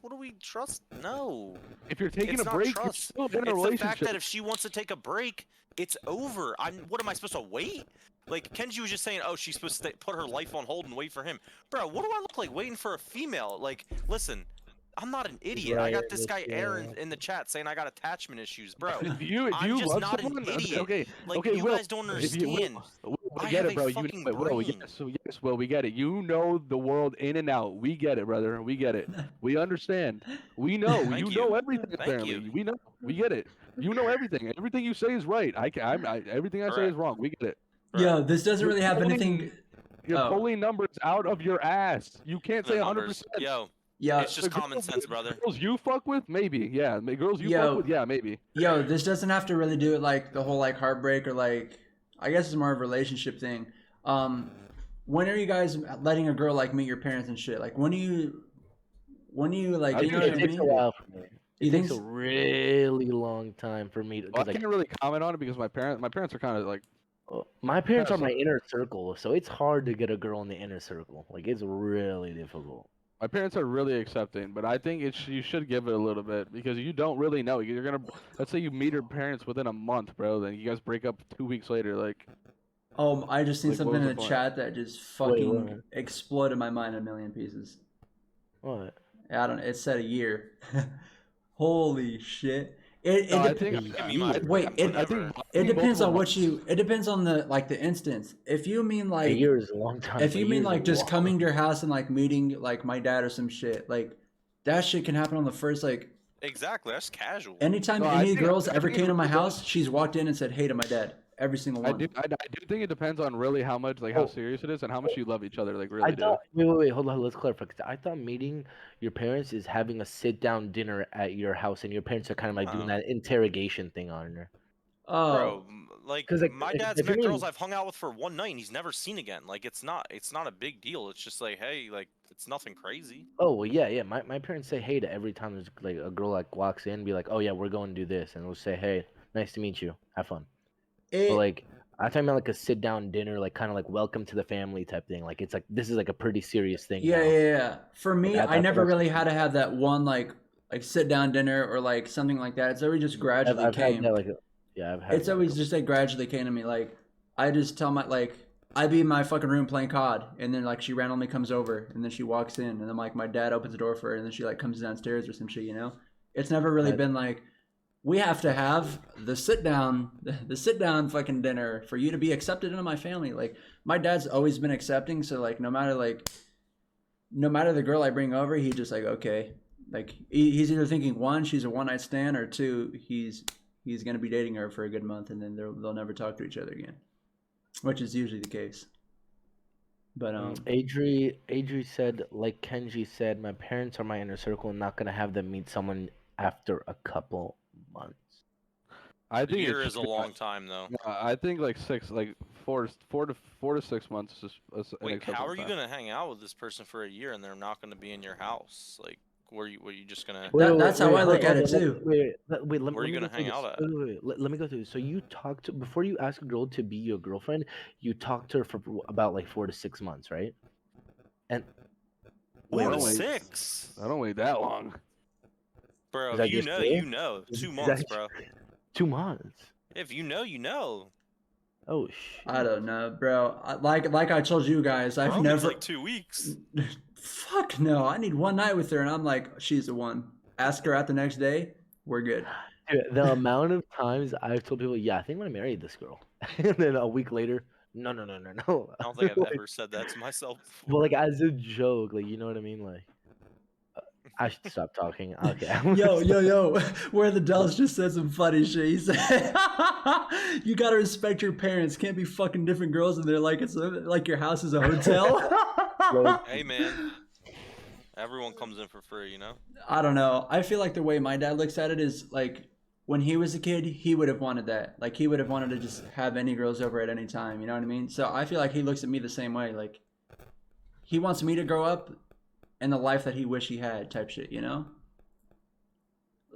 What do we trust? No. If you're taking It's a not break, you're trust. still in a It's the relationship. fact that if she wants to take a break, it's over. What am I supposed to wait? Like Kenji was just saying, oh, she's supposed to put her life on hold and wait for him. Bro, what do I look like waiting for a female? Like, listen, I'm not an idiot. I got this guy Aaron in the chat saying I got attachment issues, bro. If you I'm just love not someone, an idiot. okay, Like, okay, you Will, guys don't if you- understand. Will, we I get have it, bro. a You fucking know it, Will. brain. Yes, Will, we get it. You know the world in and out. We get it, brother. We get it. We understand. We know. Thank you you. know everything. Thank Apparently, you. we know. We get it. You know everything. Everything you say is right. Everything I say is Correct. wrong. We get it. Yo, this doesn't You're really have pulling- anything. You're Oh. pulling numbers out of your ass. You can't The say numbers. 100%. Yo, Yeah, it's just common sense, brother. Girls you fuck with, maybe. Yeah, girls you Yo. fuck with, yeah, maybe. yo, this doesn't have to really do with like the whole like heartbreak or like I guess it's more of a relationship thing. When are you guys letting a girl like meet your parents and shit? Like when do you like I you know think what It I takes a mean? while for me. You It think takes a s- really long time for me to. Well, I Cause like, can't really comment on it because my parents are kind of like my parents are kinda my inner circle, so it's hard to get a girl in the inner circle. Like it's really difficult. my parents are really accepting, but I think you should give it a little bit because you don't really know. You're gonna let's say you meet her parents within a month, bro. Then you guys break up 2 weeks later. Like Oh, I just seen Like, what something was in the the point? chat that just Wait, fucking what? exploded my mind in a million pieces. What? I don't. It said a year. Holy shit! It no, I dep- think Give me my Wait, it- I think it both depends of on them what you. It depends on the like the instance. If you mean A like year is a long time. if A you year mean is a like just long- coming to your house and like meeting like my dad or some shit, like that shit can happen on the first like Exactly. That's casual. anytime No, I any think- girls I ever think came it to my really house, does. she's walked in and said hey to my dad. Every single one. I do think it depends on really how much like how Oh. serious it is and how much you love each other. Like I really do. thought. Wait. Hold on. Let's clarify. 'Cause I thought meeting your parents is having a sit-down dinner at your house, and your parents are kind of like doing Oh. that interrogation thing on her. Oh, Bro, like 'Cause, like, my if- dad's if you met girls mean- I've hung out with for one night and he's never seen again. Like it's not a big deal. It's just like, hey, like it's nothing crazy. Oh well, yeah. My parents say hey to every time there's like a girl like walks in, be like, oh yeah, we're going to do this, and we'll say hey, nice to meet you, have fun. it, But like, I'm talking about like a sit-down dinner, like kind of like welcome to the family type thing. Like it's like this is like a pretty serious thing. yeah, now. yeah. For me, That- I that- never that's- really had to have that one like sit down dinner or like something like that. It's always just gradually I've came. had that like, yeah, I've had. It's that, always like, just like gradually came to me. Like I just tell my like I'd be in my fucking room playing COD, and then like she randomly comes over, and then she walks in, and then like my dad opens the door for her, and then she like comes downstairs or some shit. You know, it's never really Right. been like we have to have the sit down fucking dinner for you to be accepted into my family. Like my dad's always been accepting, so like no matter the girl I bring over, he just like okay. Like he's either thinking one, she's a one night stand, or two, he's gonna be dating her for a good month, and then they'll never talk to each other again, which is usually the case. But Adri said, like Kenji said, my parents are my inner circle. I'm not gonna have them meet someone after a couple months. I A think year it's is a long time though. I think like 4 to 6 months is an Wait, how acceptable are you time. gonna hang out with this person for a year and they're not gonna be in your house? Like, were you just gonna? That's how I look at it, too. Wait, let Where are me you gonna go through hang this. out at? Let me go through this. So you talk to before you ask a girl to be your girlfriend, you talk to her for about like 4 to 6 months, right? And Four to wait. six. I don't wait that long. Bro, Is that if you just know, fair? you know. Is 2 that months, just- bro. 2 months. If you know, you know. Oh shit. I don't know, bro. Like I told you guys, I've Roman's never. like 2 weeks. Fuck no. I need one night with her, and I'm like, she's the one. Ask her out the next day. We're good. Dude, the amount of times I've told people, yeah, I think I'm gonna marry this girl, and then a week later, no. I don't think I've ever said that to myself before. Well, like as a joke, like you know what I mean, like. I should stop talking. Okay. I'm gonna Yo, stop. yo, yo. Where the Dells just said some funny shit. He said, "You gotta respect your parents. Can't be fucking different girls, and they're like like your house is a hotel." Bro, Hey, man. Everyone comes in for free, you know? I don't know. I feel like the way my dad looks at it is like when he was a kid, he would have wanted that. Like he would have wanted to just have any girls over at any time. You know what I mean? So I feel like he looks at me the same way. Like he wants me to grow up in the life that he wish he had, type shit. You know?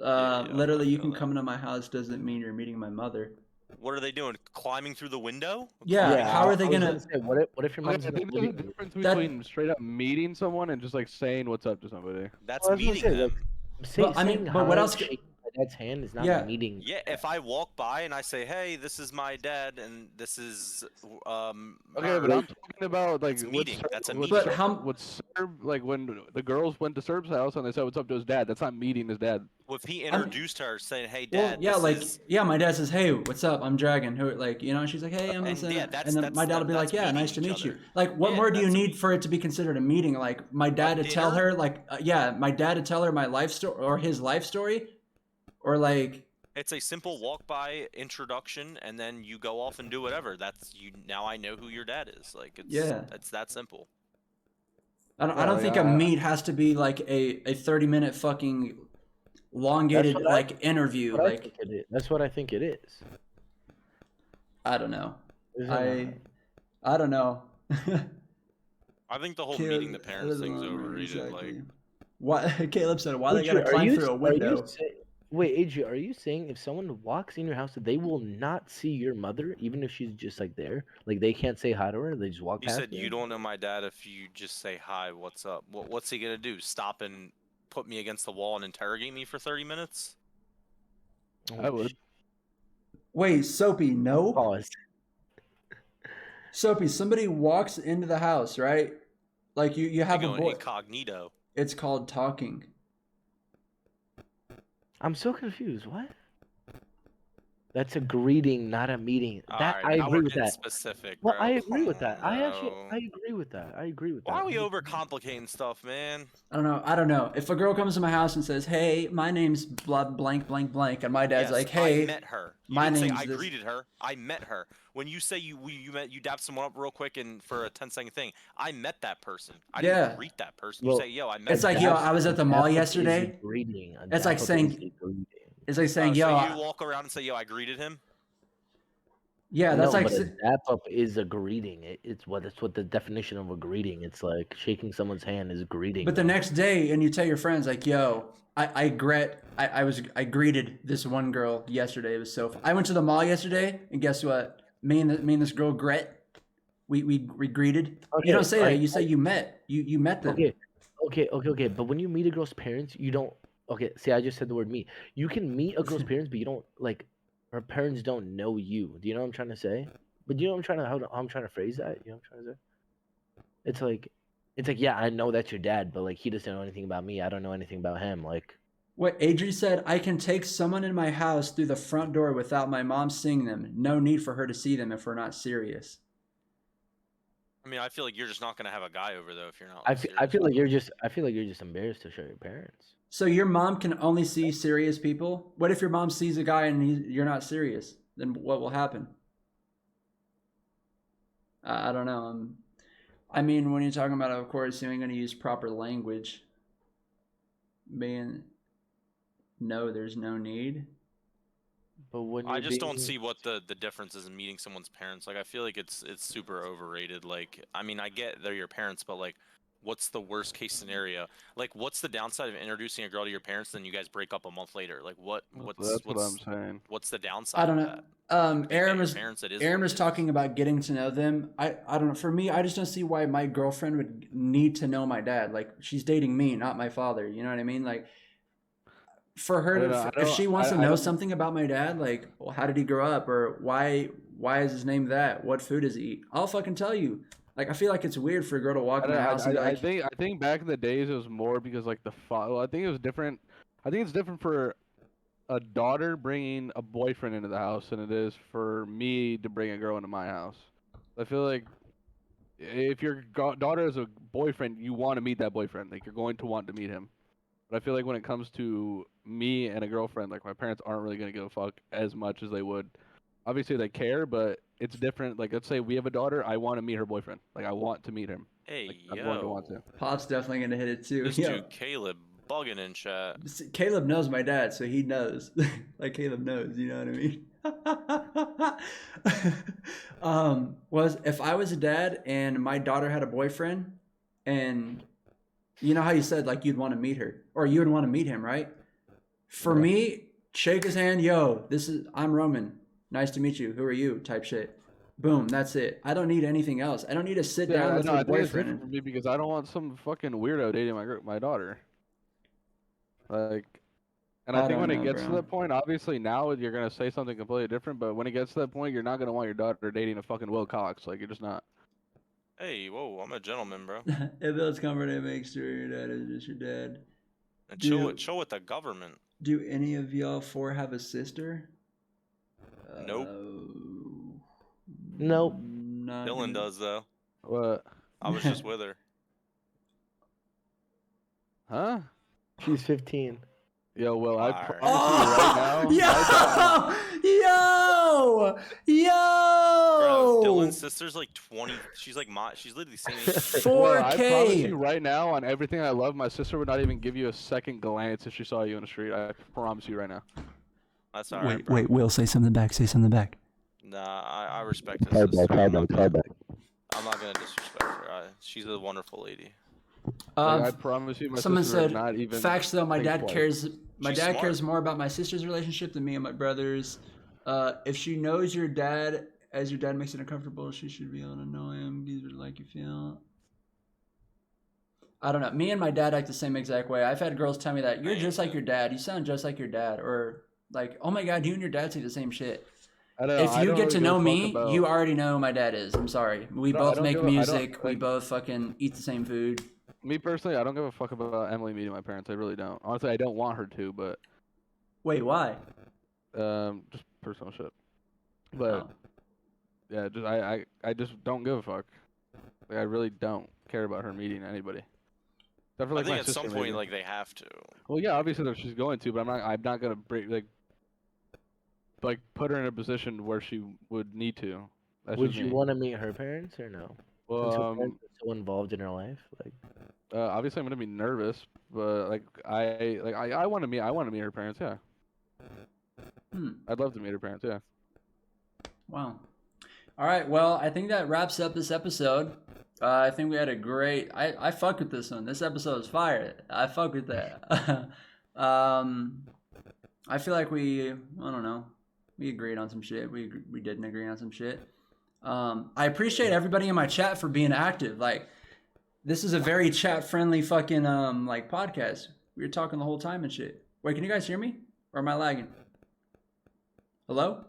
Yeah, Literally, I you feel can that. come into my house doesn't mean you're meeting my mother. What are they doing? Climbing through the window? Yeah, Climbing how are out? they I was gonna- say, what if your Okay, mom's I gonna? think What there's do a you, difference That- between straight up meeting someone and just like saying what's up to somebody. That's Well, I was gonna meeting say, them. like, But, I mean, saying but what hi, else- shaking my dad's hand is not Yeah. meeting. Yeah, if I walk by and I say, "Hey, this is my dad, and this is Okay, her," but I'm talking about like That's with meeting. Serb, That's a with meeting. But how- Serb, with Serb, like when the girls went to Serb's house and they said what's up to his dad. That's not meeting his dad. Well, if he introduced her, saying, "Hey, Well, dad," yeah, this like is... yeah, my dad says, "Hey, what's up? I'm Dragon." Who, like, you know, and she's like, "Hey, I'm And Vincent," yeah, that's- and then my dad will be like, that's "Yeah, meeting nice to each meet you." other. Like, what Yeah, more do you that's a need meet- for it to be considered a meeting? Like, my dad to tell dinner? her, like, yeah, my dad to tell her my life story or his life story, or like, It's a simple walk by introduction, and then you go off and do whatever. That's you. Now I know who your dad is. Like it's Yeah. it's that simple. I Yeah, don't like, think a meet has to be like a 30-minute fucking elongated That's what I- like interview. What I Like, think it is. That's what I think it is. I don't know. Is it not? I don't know. I think the whole Caleb- meeting the parents thing's overrated. Like What Caleb said, why they Adrian, gotta climb through a are window? you wait, Adrian, are you saying if someone walks in your house, they will not see your mother, even if she's just like there? Like they can't say hi to her, they just walk you past said, her? you don't know my dad if you just say hi, what's up? What's he gonna do? Stop and put me against the wall and interrogate me for 30 minutes? Oh, I would. Wait, Soapy, no? Pause. Soapy, somebody walks into the house, right? Like you You're have a going boy. incognito. It's called talking. I'm so confused. What? That's a greeting, not a meeting. That Alright, I now agree we're with getting that. specific, Well, bro. I agree with Come that. on, I bro. agree with that. I agree with that. Why are we overcomplicating stuff, man? I don't know. If a girl comes to my house and says, "Hey, my name's blah blank blank blank," and my dad's Yes, like, "Hey, I met her. You my didn't say name's I this." greeted her. I met her. When you say you dapped someone up real quick and for a 10-second thing, I met that person. I Yeah. didn't greet that person. Well, you say, "Yo, I met." It's that like, yo, person." I was at the mall Dap up is a yesterday. greeting. A It's like dap up saying- is a greeting. It's like saying, Oh, "Yo, so you walk around and say, "Yo, I greeted him." yeah, that's No, like." but a dap up is a greeting. It's what the definition of a greeting. It's like shaking someone's hand is a greeting. But the next day, and you tell your friends like, "Yo, I greeted this one girl yesterday. It was so. I went to the mall yesterday, and guess what? Me and this girl Gret, we greeted. Okay, You don't say that. alright, You say you met. You met them. Okay. But when you meet a girl's parents, you don't. Okay, see, I just said the word meet. You can meet a girl's parents, but you don't like. Her parents don't know you. Do you know what I'm trying to say? But do you know what how I'm trying to phrase that? You know what I'm trying to say? It's like, yeah, I know that's your dad, but like he doesn't know anything about me. I don't know anything about him. Like, What Adri said, I can take someone in my house through the front door without my mom seeing them. No need for her to see them if we're not serious. I mean, I feel like you're just not gonna have a guy over though if you're not. I serious feel like with you're them. just embarrassed to show your parents. So your mom can only see serious people? What if your mom sees a guy and you're not serious? Then what will happen? I don't know. I mean, when you're talking about, of course, you're going to use proper language. Being, no, there's no need. But when I you're just don't being- see what the difference is in meeting someone's parents. Like, I feel like it's super overrated. Like, I mean, I get they're your parents, but like, what's the worst case scenario? Like, what's the downside of introducing a girl to your parents, then you guys break up a month later? Like, what's That's what I'm saying. what's the downside? I don't of know. that? They met Aaron your was parents, it is Aaron what was it is. talking about getting to know them. I don't know. For me, I just don't see why my girlfriend would need to know my dad. Like she's dating me, not my father. You know what I mean? Like for her I don't to, know, if she wants to I know don't- something about my dad, like, well, how did he grow up, or why is his name that? What food does he eat? I'll fucking tell you. Like, I feel like it's weird for a girl to walk I, in my don't- house and be like, I think back in the days it was more because like well, I think it was different. I think it's different for a daughter bringing a boyfriend into the house than it is for me to bring a girl into my house. I feel like if your daughter has a boyfriend, you want to meet that boyfriend. Like you're going to want to meet him. But I feel like when it comes to me and a girlfriend, like my parents aren't really gonna give a fuck as much as they would. Obviously they care, but it's different. Like let's say we have a daughter, I want to meet her boyfriend. Like I want to meet him. Hey, Like I'm going to want yo. to. Pop's definitely gonna hit it too. This Yo. dude Caleb bugging in chat. Caleb knows my dad, so he knows. Like Caleb knows, you know what I mean? Was if I was a dad and my daughter had a boyfriend, and you know how you said like you'd want to meet her or you would want to meet him, right? For Yeah. me, shake his hand, yo, I'm Roman. Nice to meet you. Who are you? Type shit. Boom, that's it. I don't need anything else. I don't need to sit down with no, my I think it's boyfriend. different for me because I don't want some fucking weirdo dating my daughter. Like, and I think don't when it know, gets to bro. that point, obviously now you're gonna say something completely different. But when it gets to that point, you're not gonna want your daughter dating a fucking Will Cox. Like you're just not. Hey, whoa, I'm a gentleman, bro. It builds comfort and makes sure your dad is just your dad. And Dude. chill with the government. Do any of y'all four have a sister? Nope. Nope. Not Dylan gonna- does though. What? I was just with her. Huh? She's 15. Yo, Will, I Fire. promise you right now. Yo! Bro, Yo! Dylan's sister's like 20. She's like she's literally the same age. as me. Well, I promise 4K. you right now, on everything I love, my sister would not even give you a second glance if she saw you in the street. I promise you right now. That's alright, bro. Will, say something back. Say something back. Nah, I respect his sister. I'm not gonna disrespect her. She's a wonderful lady. Like, I promise you, my Someone sister would said, not even. facts though, my think dad twice. cares. My She's dad smart. cares more about my sister's relationship than me and my brother's. If she knows your dad, as your dad makes it uncomfortable, she should be able to know him. These would like you feel. I don't know. Me and my dad act the same exact way. I've had girls tell me that you're just like your dad. You sound just like your dad, or like, oh my god, you and your dad say the same shit. I don't know, If I you don't get really to give a know fuck me, about- you already know who my dad is. I'm sorry. We No, I both don't make give a- I don't- music. We like- both fucking eat the same food. Me personally, I don't give a fuck about Emily meeting my parents. I really don't. Honestly, I don't want her to, but Wait, why? just personal shit. But Oh. yeah, just I just don't give a fuck. Like I really don't care about her meeting anybody. Except for, I like, think my at sister, some point, maybe. like they have to. Well, yeah, obviously that she's going to, but I'm not gonna break like put her in a position where she would need to. That's Would just you me. want to meet her parents or no? Since her Well, parents are so involved in her life, like obviously I'm gonna be nervous, but like I want to meet her parents. Yeah, I'd love to meet her parents. Yeah. Wow. All right. Well, I think that wraps up this episode. I think we had a great. I fuck with this one. This episode is fire. I fuck with that. I feel like I don't know. We agreed on some shit. We didn't agree on some shit. I appreciate everybody in my chat for being active. Like, this is a very chat friendly fucking like podcast. We were talking the whole time and shit. Wait, can you guys hear me? Or am I lagging? Hello?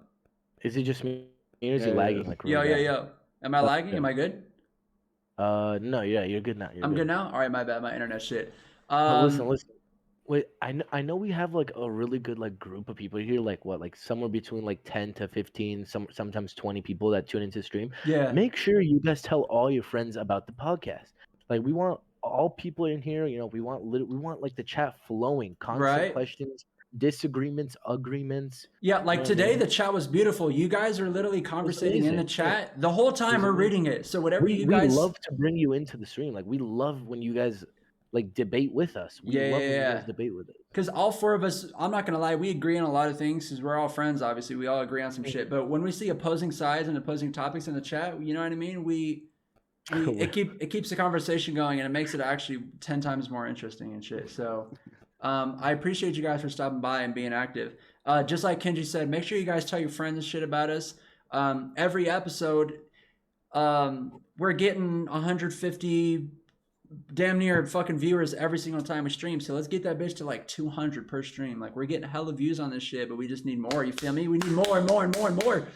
is it just me or is Yeah, he yeah, lagging? yeah. Like Yo, really yo, bad? yo. Am I lagging? Am I good? No, yeah, you're good now. I'm good now? All right, my bad. My internet shit. But listen. Wait, I know we have like a really good like group of people here, like what, like somewhere between like 10 to 15, sometimes 20 people that tune into stream. Yeah. Make sure you guys tell all your friends about the podcast. Like we want all people in here, we want like the chat flowing, constant Right. questions, disagreements, agreements. Yeah, like Yeah, today man. the chat was beautiful. You guys are literally conversating in the amazing, chat. The whole time was we're amazing. reading it. So whatever We you guys love to bring you into the stream. Like we love when you guys like debate with us. We love when you Yeah. guys debate with us. because all four of us, I'm not gonna lie, we agree on a lot of things because we're all friends. Obviously, we all agree on some shit. But when we see opposing sides and opposing topics in the chat, you know what I mean? It keeps the conversation going and it makes it actually 10 times more interesting and shit. So I appreciate you guys for stopping by and being active. Just like Kenji said, make sure you guys tell your friends and shit about us. Every episode, we're getting 150 damn near fucking viewers every single time we stream. So let's get that bitch to like 200 per stream. Like we're getting hella views on this shit, but we just need more. You feel me? We need more and more and more and more.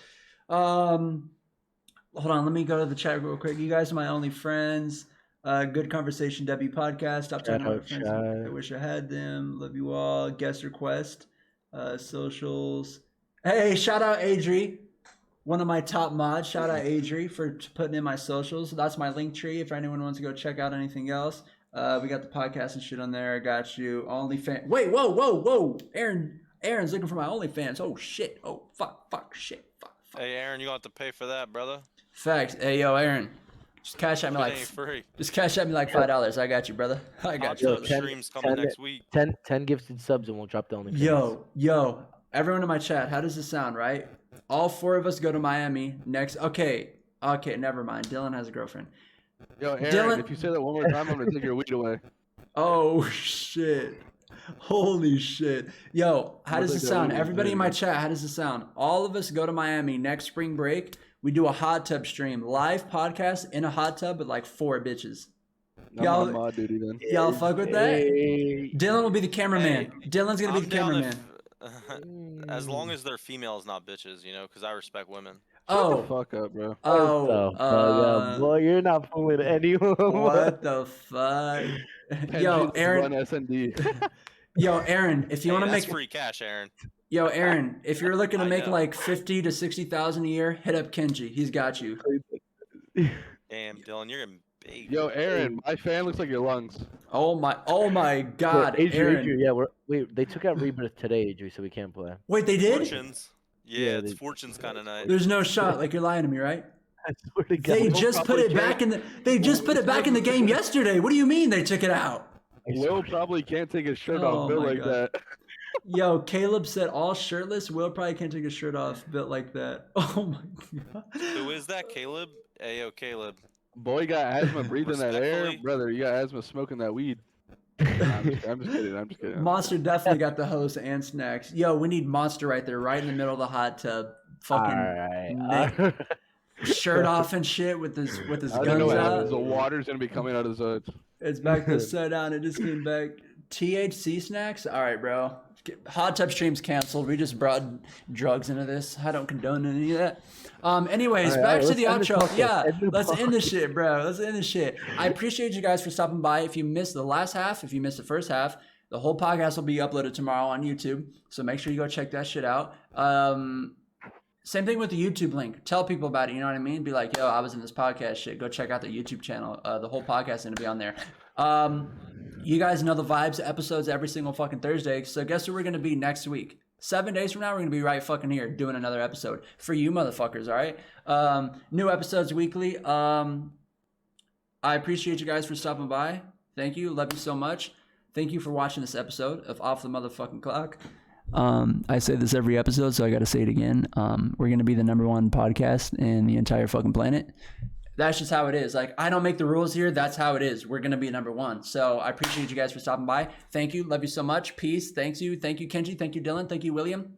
Hold on, let me go to the chat real quick. You guys are my only friends. Good conversation, W podcast. Stop talking about my friends. I wish I had them. Love you all. Guest request. Socials. Hey, shout out Adri, one of my top mods. Shout out Adri for putting in my socials. That's my link tree if anyone wants to go check out anything else. We got the podcast and shit on there. I got you. OnlyFans. Wait, whoa. Aaron's looking for my OnlyFans. Oh shit. Oh fuck, shit. Fuck. Hey, Aaron, you gonna have to pay for that, brother. Facts. Hey, yo, Aaron. Just cash at me like free. Just cash at me like $5. I got you, brother. I got you. Streams coming next week. 10 gifted subs and we'll drop the OnlyFans. Yo, everyone in my chat, how does this sound, right? All 4 of us go to Miami next. Okay, never mind. Dylan has a girlfriend. Yo, Aaron, Dylan... if you say that one more time, I'm gonna take your weed away. Oh shit. Holy shit. Yo, how does it sound? Everybody in my chat, how does it sound? All of us go to Miami next spring break. We do a hot tub stream, live podcast in a hot tub with like 4 bitches. I'm on mod duty then. Y'all fuck with that? Dylan will be the cameraman. Dylan's gonna be the cameraman. As long as they're females, not bitches, you know, because I respect women. Shut the fuck up, bro. Boy, you're not fooling anyone. What the fuck? Yo, Aaron. SND. Yo, Aaron, if you want to make free cash, Aaron. Yo, Aaron, if you're looking to make like 50 to 60,000 a year, hit up Kenji. He's got you. Damn, Dylan, you're getting big. Yo, Aaron, my fan looks like your lungs. Oh my God, Aaron. Adri, yeah, wait, they took out Rebirth today, Adri, so we can't play. Wait, they did? Fortunes. Yeah, it's Fortune's kind of nice. There's no shot. Like you're lying to me, right? I swear to God. They just put it back in the. They just put it back in the game yesterday. What do you mean they took it out? Will probably can't take his shirt off built like that. Yo, Caleb said all shirtless. Will probably can't take his shirt off built like that. Oh my God. Who is that, Caleb? Hey, yo, Caleb. Boy, you got asthma breathing that air. Brother, you got asthma smoking that weed. I'm just kidding. Monster definitely got the host and snacks. Yo, we need Monster right there, right in the middle of the hot tub. Fucking shirt off and shit with his guns out. The water's gonna be coming out of his hood. It's back to sundown. It just came back. THC snacks? All right, bro. Hot tub stream's canceled. We just brought drugs into this. I don't condone any of that. Anyways, back to the outro. Yeah, let's end this shit, bro. Let's end this shit. I appreciate you guys for stopping by. If you missed the last half, if you missed the first half, the whole podcast will be uploaded tomorrow on YouTube. So make sure you go check that shit out. Same thing with the YouTube link. Tell people about it. You know what I mean? Be like, yo, I was in this podcast shit. Go check out the YouTube channel. The whole podcast is going to be on there. You guys know the vibes, episodes every single fucking Thursday. So guess who we're going to be next week? 7 days from now, we're going to be right fucking here doing another episode for you motherfuckers, all right? New episodes weekly. I appreciate you guys for stopping by. Thank you. Love you so much. Thank you for watching this episode of Off the Motherfucking Clock. I say this every episode, so I got to say it again. We're going to be the #1 podcast in the entire fucking planet. That's just how it is. Like, I don't make the rules here. That's how it is. We're going to be #1. So I appreciate you guys for stopping by. Thank you. Love you so much. Peace. Thank you. Thank you, Kenji. Thank you, Dylan. Thank you, William.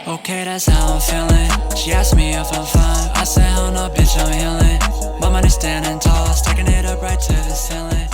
Okay, that's how I'm feeling. She asked me if I'm fine. I said, hell no, bitch, I'm healing. My money's standing tall, sticking it up right to the ceiling.